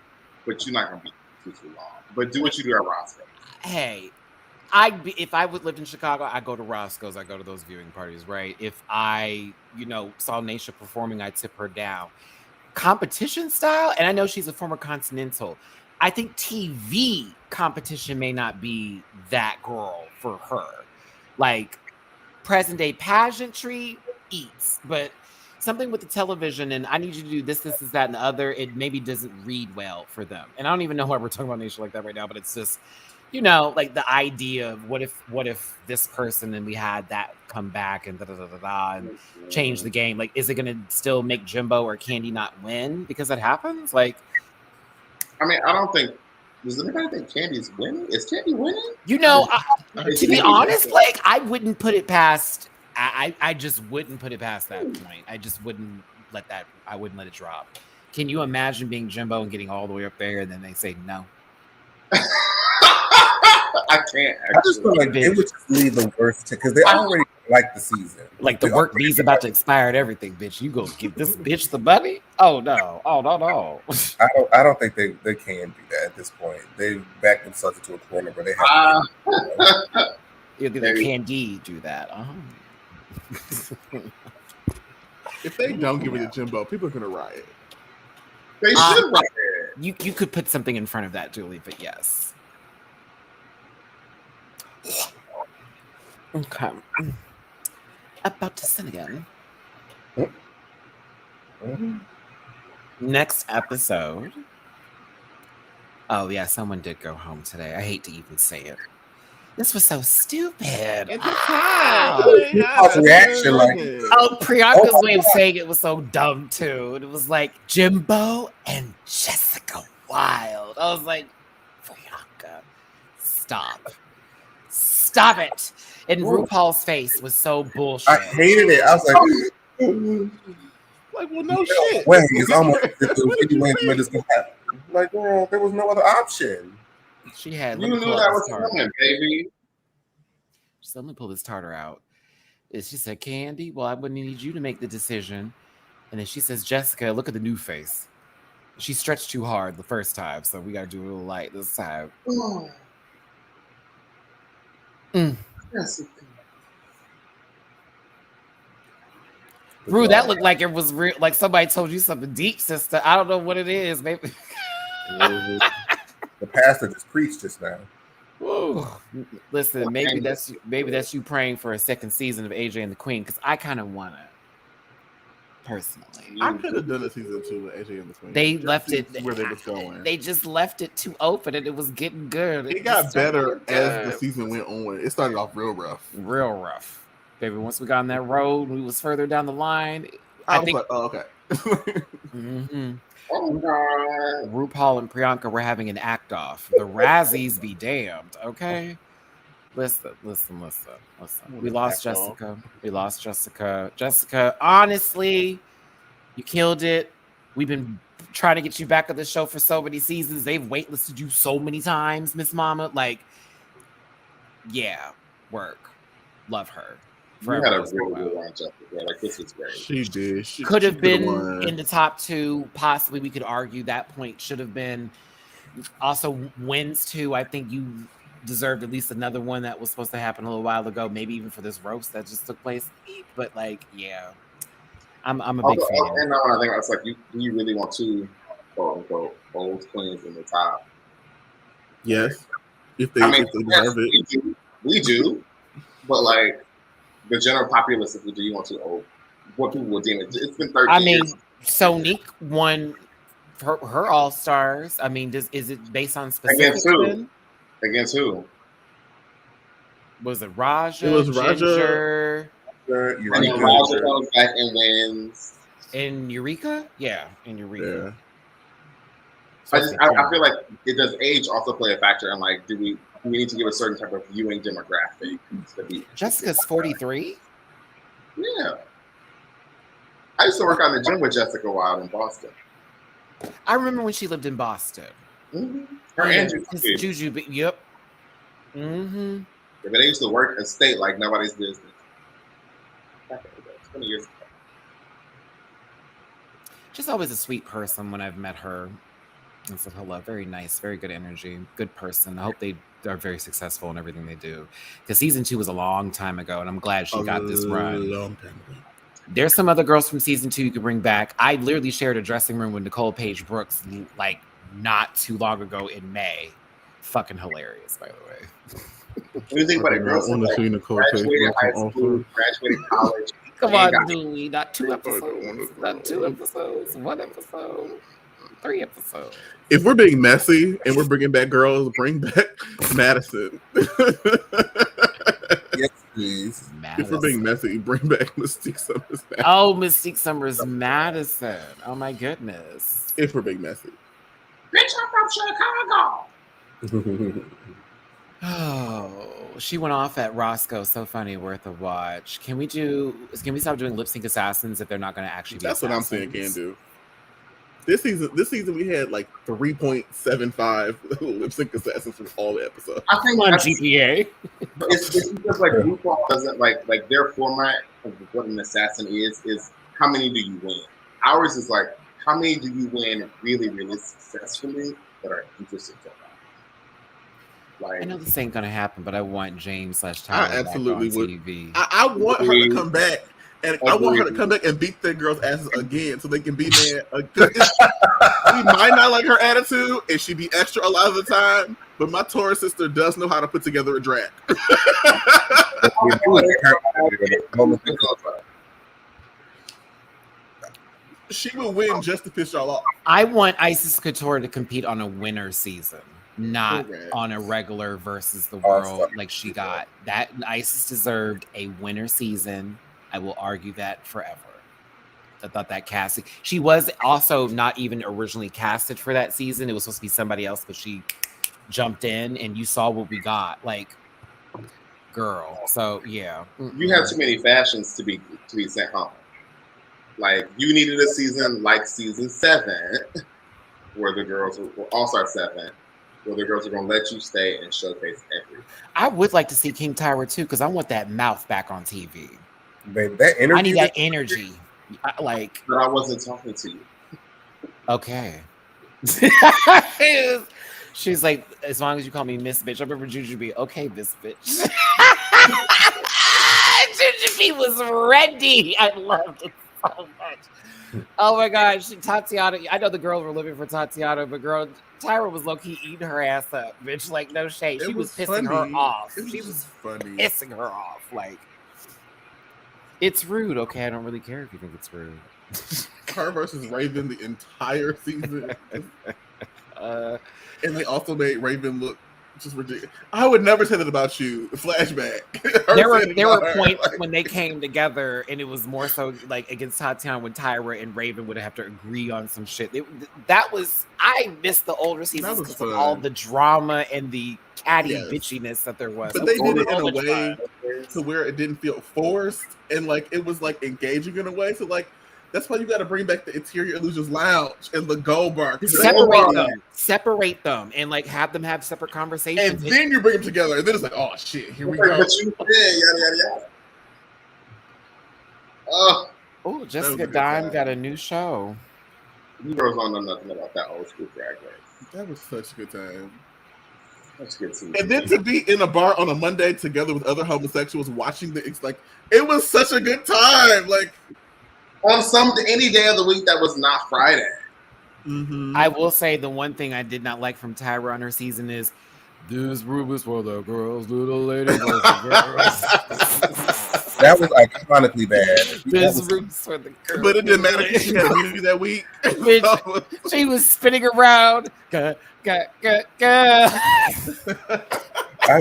but you're not gonna be. too long. But do what you do at Roscoe. Hey, if I would lived in Chicago, I'd go to Roscoe's. I go to those viewing parties, right? If I, saw Naisha performing, I'd tip her down. Competition style, and I know she's a former Continental. I think TV competition may not be that girl for her. Like present day pageantry eats, but something with the television and I need you to do this, that, and the other, it maybe doesn't read well for them. And I don't even know why we're talking about Naisha like that right now, but it's just, like the idea of what if this person and we had that come back and and change the game. Like, is it gonna still make Jimbo or Candy not win because that happens? Like, I mean, I don't think. Does anybody think Candy's winning? Is Candy winning? To be honest, Blake, I wouldn't put it past. I just wouldn't put it past that point. I just wouldn't let that. I wouldn't let it drop. Can you imagine being Jimbo and getting all the way up there and then they say no? I can't. Actually. I just feel like it would just leave the worst because they already like the season. Like the work visa about to expire and everything, bitch. You go give this bitch the money? Oh no! Oh no! I don't think they can do that at this point. They back themselves into a corner where they have. They can do that. If they don't give it to Jimbo, people are gonna riot. They should riot. You could put something in front of that, Julie, but yes. Okay. About to sin again. Mm-hmm. Next episode. Oh yeah, someone did go home today. I hate to even say it. This was so stupid. It's reaction like. Oh, Priyanka's way of saying it was so dumb too. It was like Jimbo and Jessica Wilde. I was like, Priyanka, stop it. And RuPaul's face was so bullshit. I hated it. I was like, well, no shit. Well, it's almost when this can happen. Like, well, there was no other option. She had. You knew that was coming, baby. So let me pull this tartar out. She said, Candy, well, I wouldn't need you to make the decision. And then she says, Jessica, look at the new face. She stretched too hard the first time, so we got to do a little light this time. Jessica. Rue, that looked like it was real. Like somebody told you something deep, sister. I don't know what it is. Maybe the pastor just preached just now. Ooh. Listen, maybe that's you praying for a second season of AJ and the Queen because I kind of want it personally. I could have done a season 2 with AJ and the Queen. They left it where they was going. They just left it too open, and it was getting good. It got better as the season went on. It started off real rough. Baby, once we got on that road, we was further down the line. I think. Like, oh, okay. Mm-hmm. Oh God. RuPaul and Priyanka were having an act off. The Razzies be damned, okay? Listen. We lost Jessica. Jessica, honestly, you killed it. We've been trying to get you back on the show for so many seasons. They've waitlisted you so many times, Miss Mama. Like, yeah, work. Love her. You had a real good one, Jessica. Like, this was great. She did. She could have been in the top 2. Possibly, we could argue that point should have been. Also, wins too. I think you deserved at least another one that was supposed to happen a little while ago. Maybe even for this roast that just took place. But like, yeah, I'm a big fan. And now when I think it's like, do you really want 2 quote unquote old queens in the top? Yes, if they deserve it. We do, but like. The general populace, do you want to what people will deem it? It's been 13 years. Sonique won her All Stars. I mean, is it based on specific? Against who? Was it Raja? It was Ginger, Raja. And then Raja comes back and wins. In Eureka? Yeah, in Eureka. Yeah. So I feel like does age also play a factor in like, do we need to give a certain type of viewing demographic to be. Jessica's 43? Yeah. I used to work on the gym with Jessica Wilde in Boston. I remember when she lived in Boston. Mm-hmm. Her and Juju. Yep. Mm-hmm. Yeah, but they used to work in state like nobody's business. 20 years ago. She's always a sweet person when I've met her. I said hello. Very nice, very good energy, good person. I hope they are very successful in everything they do. Because season 2 was a long time ago, and I'm glad she got this run. Long time ago. There's some other girls from season 2 you could bring back. I literally shared a dressing room with Nicole Paige Brooks like not too long ago in May. Fucking hilarious, by the way. When you think about it, girls want to see Nicole Paige graduated Brooks high school, graduated college. Come they on, got- Dooley. Not 2 episodes. Not 2 episodes. 1 episode. 3 episodes. If we're being messy and we're bringing back girls, bring back Madison. Yes, please. If we're being messy, bring back Mystique Summers. Madison. Oh, Mystique Summers Madison. Oh my goodness. If we're being messy. Bitch, I'm from Chicago. Oh, she went off at Roscoe. So funny, worth a watch. Can we stop doing lip sync assassins if they're not going to actually be That's what I'm saying. assassins? Can do. This season we had like 3.75 lip sync assassins from all the episodes. I think On GPA. it's because like RuPaul doesn't like their format of what an assassin is how many do you win? Ours is like how many do you win really, really successfully that are interesting to them? Like I know this ain't going to happen, but I want James / Tyler I absolutely back on would. TV. I want her to Agreed. come back. And I want her to come back and beat the girls' asses again so they can be mad. We might not like her attitude and she be extra a lot of the time, but my Taurus sister does know how to put together a drag. She will win just to piss y'all off. I want Isis Couture to compete on a winner season, not Correct. on a regular versus the Awesome. world like she got. That Isis deserved a winner season. I will argue that forever. I thought that casting. She was also not even originally casted for that season. It was supposed to be somebody else, but she jumped in, and you saw what we got. Like, girl. So yeah, you have too many fashions to be sent home. Like you needed a season like season 7, where the girls were All-Star 7, where the girls are gonna let you stay and showcase everything. I would like to see King Tyra too, because I want that mouth back on TV. Baby, that energy. I need that energy. Like, But I wasn't talking to you. okay. She's like, as long as you call me Miss Bitch. I remember Juju be okay, Miss Bitch. Juju B was ready. I loved it so much. Oh my gosh, Tatiana. I know the girls were living for Tatiana, but girl, Tyra was low key eating her ass up, bitch. Like, no shade. She was pissing her off. She was funny. pissing her off. Like, it's rude. Okay, I don't really care if you think it's rude. Her versus Raven the entire season. And they also made Raven look just ridiculous. I would never say that about you. Flashback. There were points when they came together, and it was more so like against Tatiana when Tyra and Raven would have to agree on some shit. I missed the older seasons because of all the drama and the catty bitchiness that there was. But they did it in a way to where it didn't feel forced, and like it was like engaging in a way. So like that's why you got to bring back the Interior Illusions Lounge and the Gold Bar. Separate them, and like have them have separate conversations. And then you bring them together, and then it's like, oh shit, here we go. But you did, yada. Oh, Jessica Dime got a new show. You girls don't know nothing about that old school drag race. That was such a good time. That's good too. And then to be in a bar on a Monday together with other homosexuals watching it's like it was such a good time. Like on any day of the week that was not Friday. Mm-hmm. I will say the one thing I did not like from Tyra on her season is this room is for the girls, little lady girls. That was iconically bad. This room's for the girls. But it didn't matter because she had immunity that week. She was spinning around. Gah. I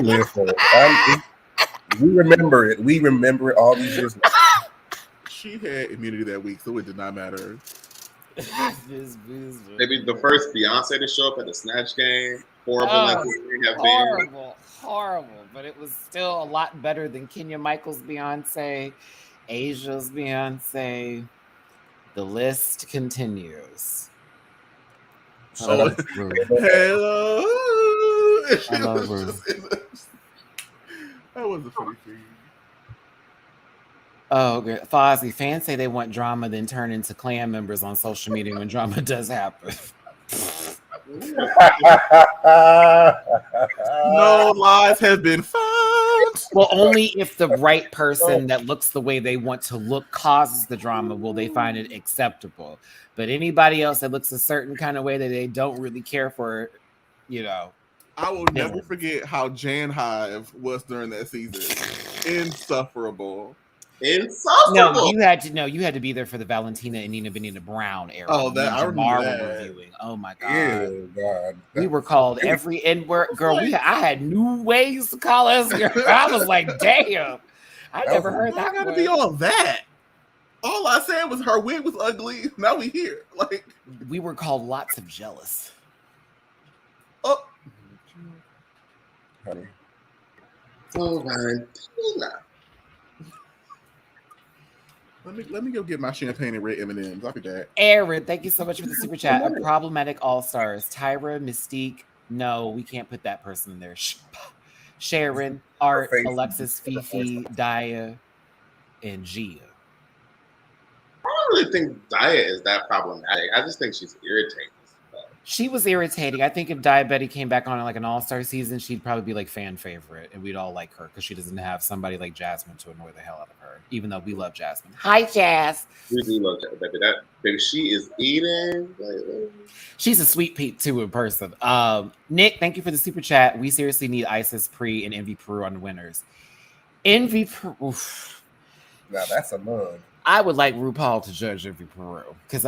live for it. We remember it. We remember it all these years. She had immunity that week, so it did not matter. Maybe the first Beyonce to show up at the Snatch Game. Horrible. But it was still a lot better than Kenya Michaels' Beyonce, Asia's Beyonce. The list continues. Hello. That was a funny thing. Oh, good. Fozzie, fans say they want drama, then turn into clan members on social media when drama does happen. No lies have been found. Well, only if the right person that looks the way they want to look causes the drama will they find it acceptable. But anybody else that looks a certain kind of way that they don't really care for, you know. I will never forget how Jan Hive was during that season. Insufferable. No, you had to be there for the Valentina and Nina Benita Brown era. Oh, that I remember that. Reviewing. Oh my god. Ew, God. We were called every N-word. Girl, I had new ways to call us. I was like, damn. I never heard that. I gotta be on that. All I said was her wig was ugly. Now we here. Like we were called lots of jealous. Oh, honey. Oh, Valentina. Let me go get my champagne and red M&Ms. I'll be back. Aaron, thank you so much for the super chat. A problematic all-stars. Tyra, Mystique. No, we can't put that person in there. Sharon, Art, Alexis, Fifi, Daya, and Gia. I don't really think Daya is that problematic. I just think she's irritating. She was irritating. I think if Diabetic came back on like an all-star season, she'd probably be like fan favorite, and we'd all like her because she doesn't have somebody like Jasmine to annoy the hell out of her. Even though we love Jasmine. Hi, Jazz. We do love Jasmine, baby. She is eating. She's a sweet peat too in person. Nick, thank you for the super chat. We seriously need Isis Pre and Envy Peru on the winners. Envy Peru. Oof. Now that's a mug. I would like RuPaul to judge Envy Peru because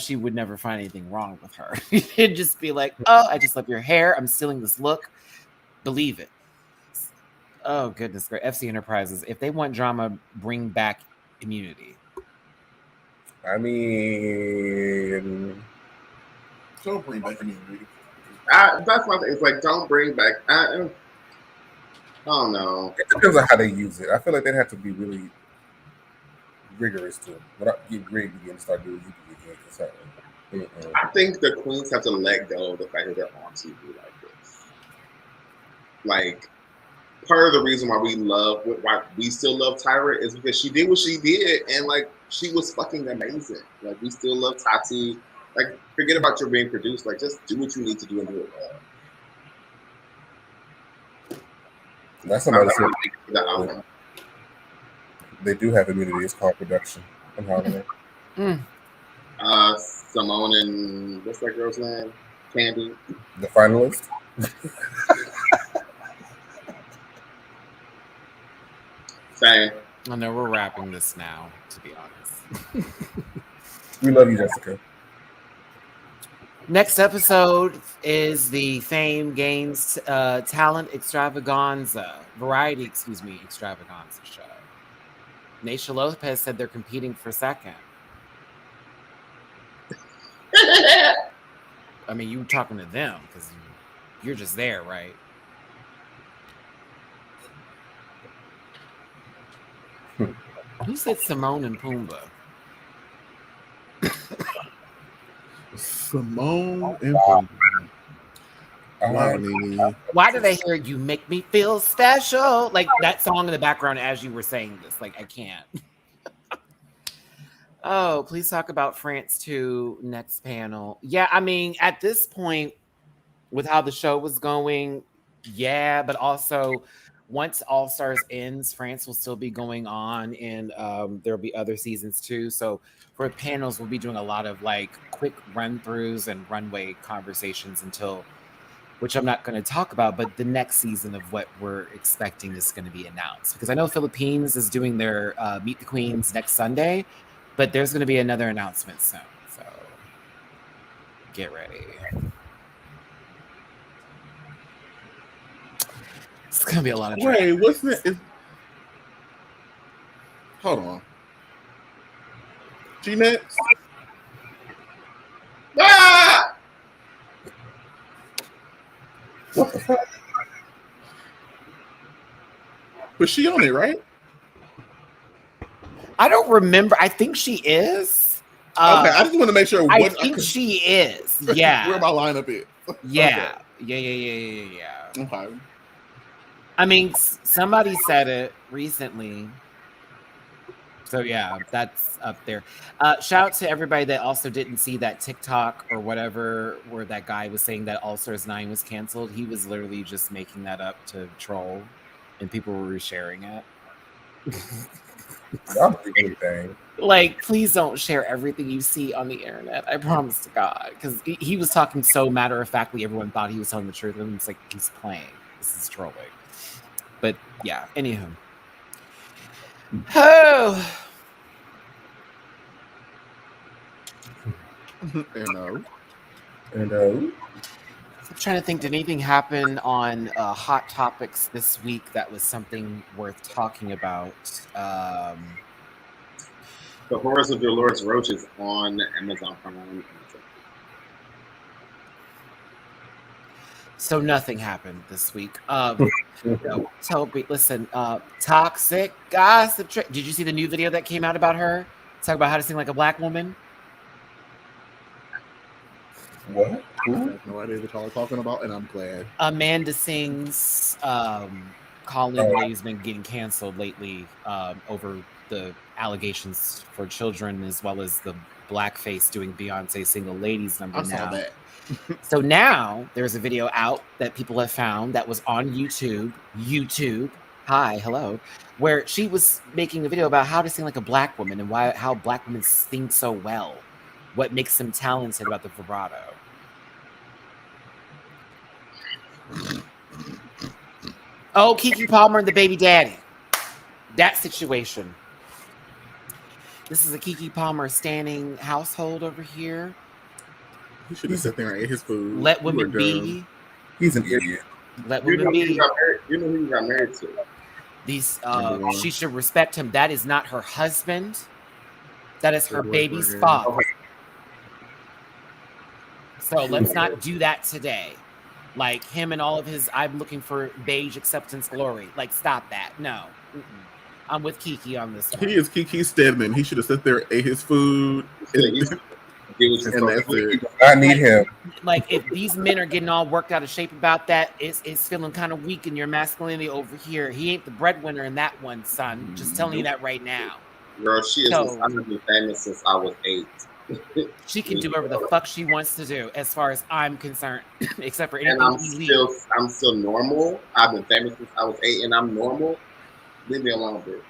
she would never find anything wrong with her. It'd just be like, oh, I just love your hair. I'm stealing this look. Believe it. Oh, goodness. FC Enterprises. If they want drama, bring back immunity. I mean, don't bring back immunity. That's my thing. It's like, don't bring back. I don't know. It depends on how they use it. I feel like they'd have to be really rigorous to it. Without getting rigged again and start doing UP again. I think the queens have to let go of the fact that they're on TV like this. Like, part of the reason why we still love Tyra is because she did what she did, and like she was fucking amazing. Like we still love Tati. Like forget about your being produced. Like just do what you need to do and do it well. That's another thing. They do have immunity. It's called production. I'm having it. Simone and what's that girl's name? Candy. The finalist. Same. I know we're wrapping this now, to be honest. We love you, Jessica. Next episode is the Fame Gains Talent Extravaganza, Variety Extravaganza show. Naysha Lopez said they're competing for second. I mean, you talking to them because you're just there, right? Who said Simone and Pumbaa? Simone and Pumbaa. Why do they hear "You Make Me Feel Special" like that song in the background as you were saying this? Like I can't. Oh, please talk about France 2 next panel. Yeah, I mean, at this point, with how the show was going, yeah, but also once All Stars ends, France will still be going on, and there'll be other seasons too. So for panels, we'll be doing a lot of like quick run-throughs and runway conversations until, which I'm not going to talk about, but the next season of what we're expecting is going to be announced. Because I know Philippines is doing their Meet the Queens next Sunday, but there's going to be another announcement soon. So get ready. It's going to be a lot of drama. Wait, what's that? Hold on. She next? Ah! What the fuck? But she on it, right? I don't remember. I think she is. Okay, I just want to make sure. I think she is. Yeah. Where my lineup is. Yeah. Okay. Yeah. Okay. I mean, somebody said it recently. So yeah, that's up there. Shout out to everybody that also didn't see that TikTok or whatever where that guy was saying that All Stars 9 was canceled. He was literally just making that up to troll, and people were resharing it. Y'all believe anything. Like, please don't share everything you see on the internet. I promise to God, because he was talking so matter of factly, everyone thought he was telling the truth, and it's like he's playing. This is trolling. But yeah, anywho. Oh. And I'm trying to think, did anything happen on Hot Topics this week that was something worth talking about? The Horrors of Dolores Roach is on Amazon Prime. So nothing happened this week. Toby, listen, toxic gossip. Did you see the new video that came out about her? Talk about how to sing like a black woman. what? I have no idea what y'all are talking about, and I'm glad. Amanda Sings colleague who's been getting canceled lately over the allegations for children, as well as the blackface doing Beyonce Single Ladies number. I saw that. So now there's a video out that people have found that was on YouTube. Hi, hello. Where she was making a video about how to sing like a black woman and how black women sing so well. What makes them talented about the vibrato. Oh, Keke Palmer and the baby daddy. That situation. This is a Keke Palmer standing household over here. He should have sat there and ate his food. Let women be. He's an idiot. Let You know women who he be. got married, you know who he got married to? These she should respect him. That is not her husband. That is her baby's father. Okay. So let's not do that today. Like him and all of his I'm looking for beige acceptance glory. Like stop that. No. I'm with Keke on this one. He is Keke Stedman. He should have sat there, ate his food, and that's it. I need him. Like if these men are getting all worked out of shape about that, it's feeling kind of weak in your masculinity over here. He ain't the breadwinner in that one, son. Just telling you that right now. Girl, she is. I've been famous since I was 8. She can do whatever the fuck she wants to do, as far as I'm concerned, except for anything. And I'm still normal. I've been famous since I was 8, and I'm normal. Leave me alone, bitch.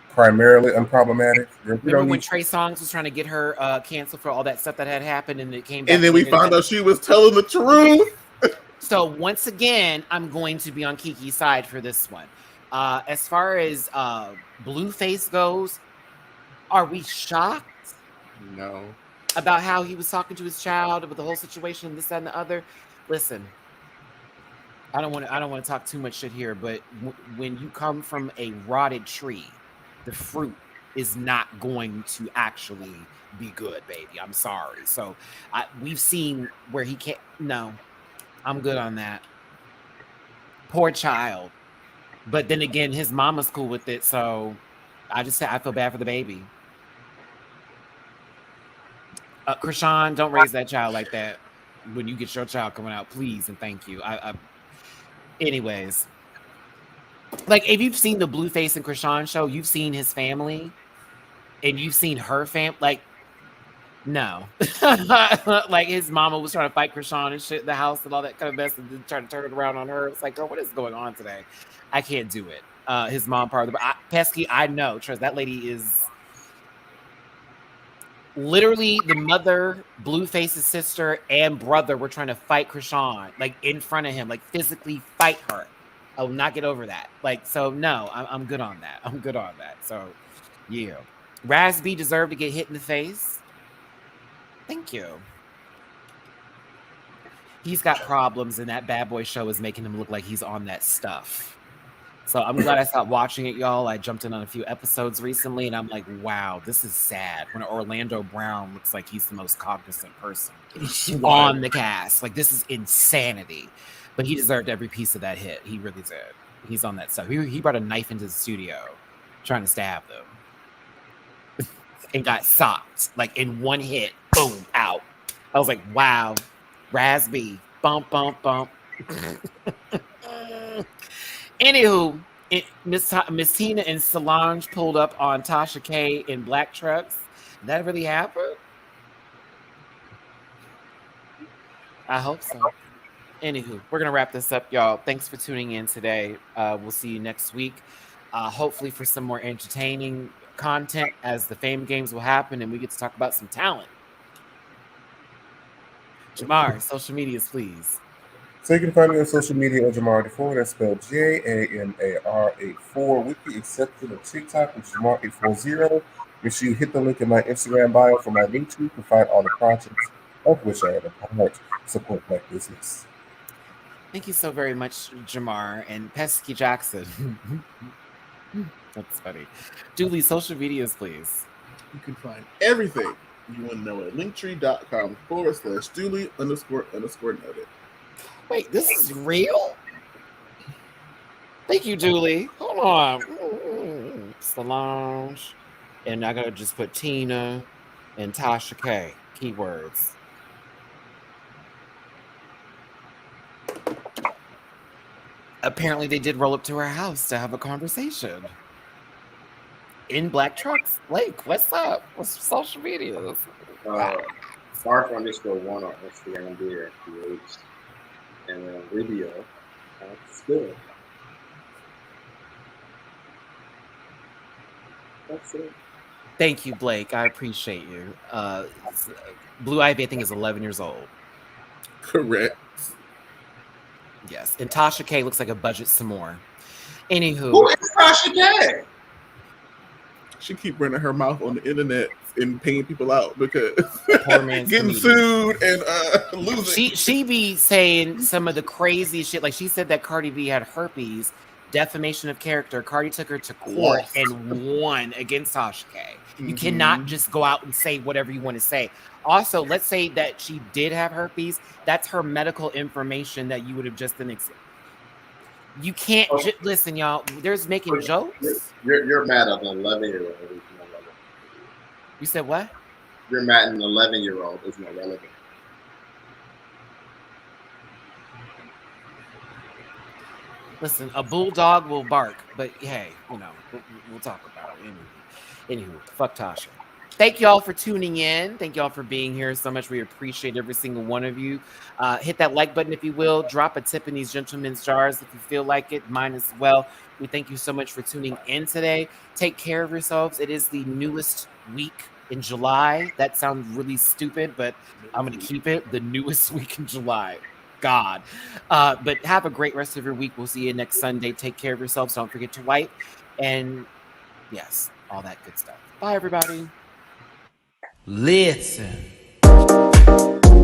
Primarily unproblematic. Remember when Trey Songz was trying to get her canceled for all that stuff that had happened, and it came back, and then we found out she was telling the truth. So once again, I'm going to be on Keke's side for this one. As far as Blueface goes, are we shocked? No. About how he was talking to his child with the whole situation, this, that, and the other. Listen, I don't want to talk too much shit here, but when you come from a rotted tree, the fruit is not going to actually be good, baby. I'm sorry. So we've seen where he can't. No, I'm good on that. Poor child. But then again, his mama's cool with it, so I feel bad for the baby. Krishan, don't raise that child like that when you get your child coming out, please and thank you. Anyways, like if you've seen the Blueface and Krishan show, you've seen his family, and you've seen her like no, like his mama was trying to fight Krishan and shit in the house and all that kind of mess, and then trying to turn it around on her. It's like, girl, what is going on today? I can't do it. His mom part of the pesky. I know, trust that lady is. Literally, the mother, Blueface's sister, and brother were trying to fight Krishan, like in front of him, like physically fight her. I will not get over that. Like, so no, I'm good on that. I'm good on that. So, yeah. Raz B deserved to get hit in the face. Thank you. He's got problems, and that Bad Boy show is making him look like he's on that stuff. So I'm glad I stopped watching it, y'all. I jumped in on a few episodes recently, and I'm like, wow, this is sad. When Orlando Brown looks like he's the most cognizant person on the cast. Like, this is insanity. But he deserved every piece of that hit. He really did. He's on that stuff. He brought a knife into the studio trying to stab them. And got socked. Like, in one hit, boom, out. I was like, wow. Raspy. Bump, bump, bump. Anywho, Miss Tina and Solange pulled up on Tasha K in black trucks. Did that really happen? I hope so. Anywho, we're gonna wrap this up, y'all. Thanks for tuning in today. We'll see you next week. Hopefully for some more entertaining content as the Fame Games will happen and we get to talk about some talent. Jamar, social medias, please. So you can find me on social media at Jamar84. That's spelled JAMAR84. With the exception of TikTok, which is Jamar840. Make sure you hit the link in my Instagram bio for my link to find all the projects of which I am a part. Support Black business. Thank you so very much, Jamar and Pesky Jackson. That's funny. Dooley, social medias, please. You can find everything you want to know at linktree.com/Dooley__noted. Wait, this is real? Thank you, Julie. Hold on. Solange. And I gotta just put Tina and Tasha K. Keywords. Apparently they did roll up to her house to have a conversation. In black trucks. Blake, what's up? What's social media? Spark_1 on Instagram there, PH. And then Rubio. That's good. That's it. Thank you, Blake. I appreciate you. Blue Ivy, I think, is 11 years old. Correct. Yes. And Tasha K looks like a budget some more. Anywho. Who is Tasha K? She keep running her mouth on the internet and paying people out because poor man's getting sued and losing. She be saying some of the crazy shit. Like she said that Cardi B had herpes, defamation of character. Cardi took her to court and won against Tasha K. You cannot just go out and say whatever you want to say. Also, let's say that she did have herpes. That's her medical information that you would have just been. You can't listen, y'all. There's making jokes. You're mad at an 11-year-old. You said what? You're mad at an 11-year-old. Is not relevant. Listen, a bulldog will bark, but hey, you know, we'll talk about it. Anywho, fuck Tasha. Thank y'all for tuning in. Thank y'all for being here so much. We appreciate every single one of you. Hit that like button if you will. Drop a tip in these gentlemen's jars if you feel like it. Mine as well. We thank you so much for tuning in today. Take care of yourselves. It is the newest week in July. That sounds really stupid, but I'm going to keep it. The newest week in July. God. But have a great rest of your week. We'll see you next Sunday. Take care of yourselves. Don't forget to wipe. And yes, all that good stuff. Bye, everybody. Listen.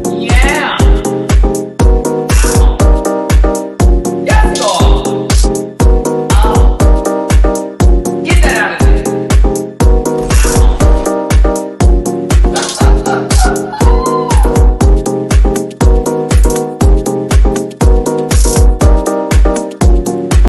Yeah.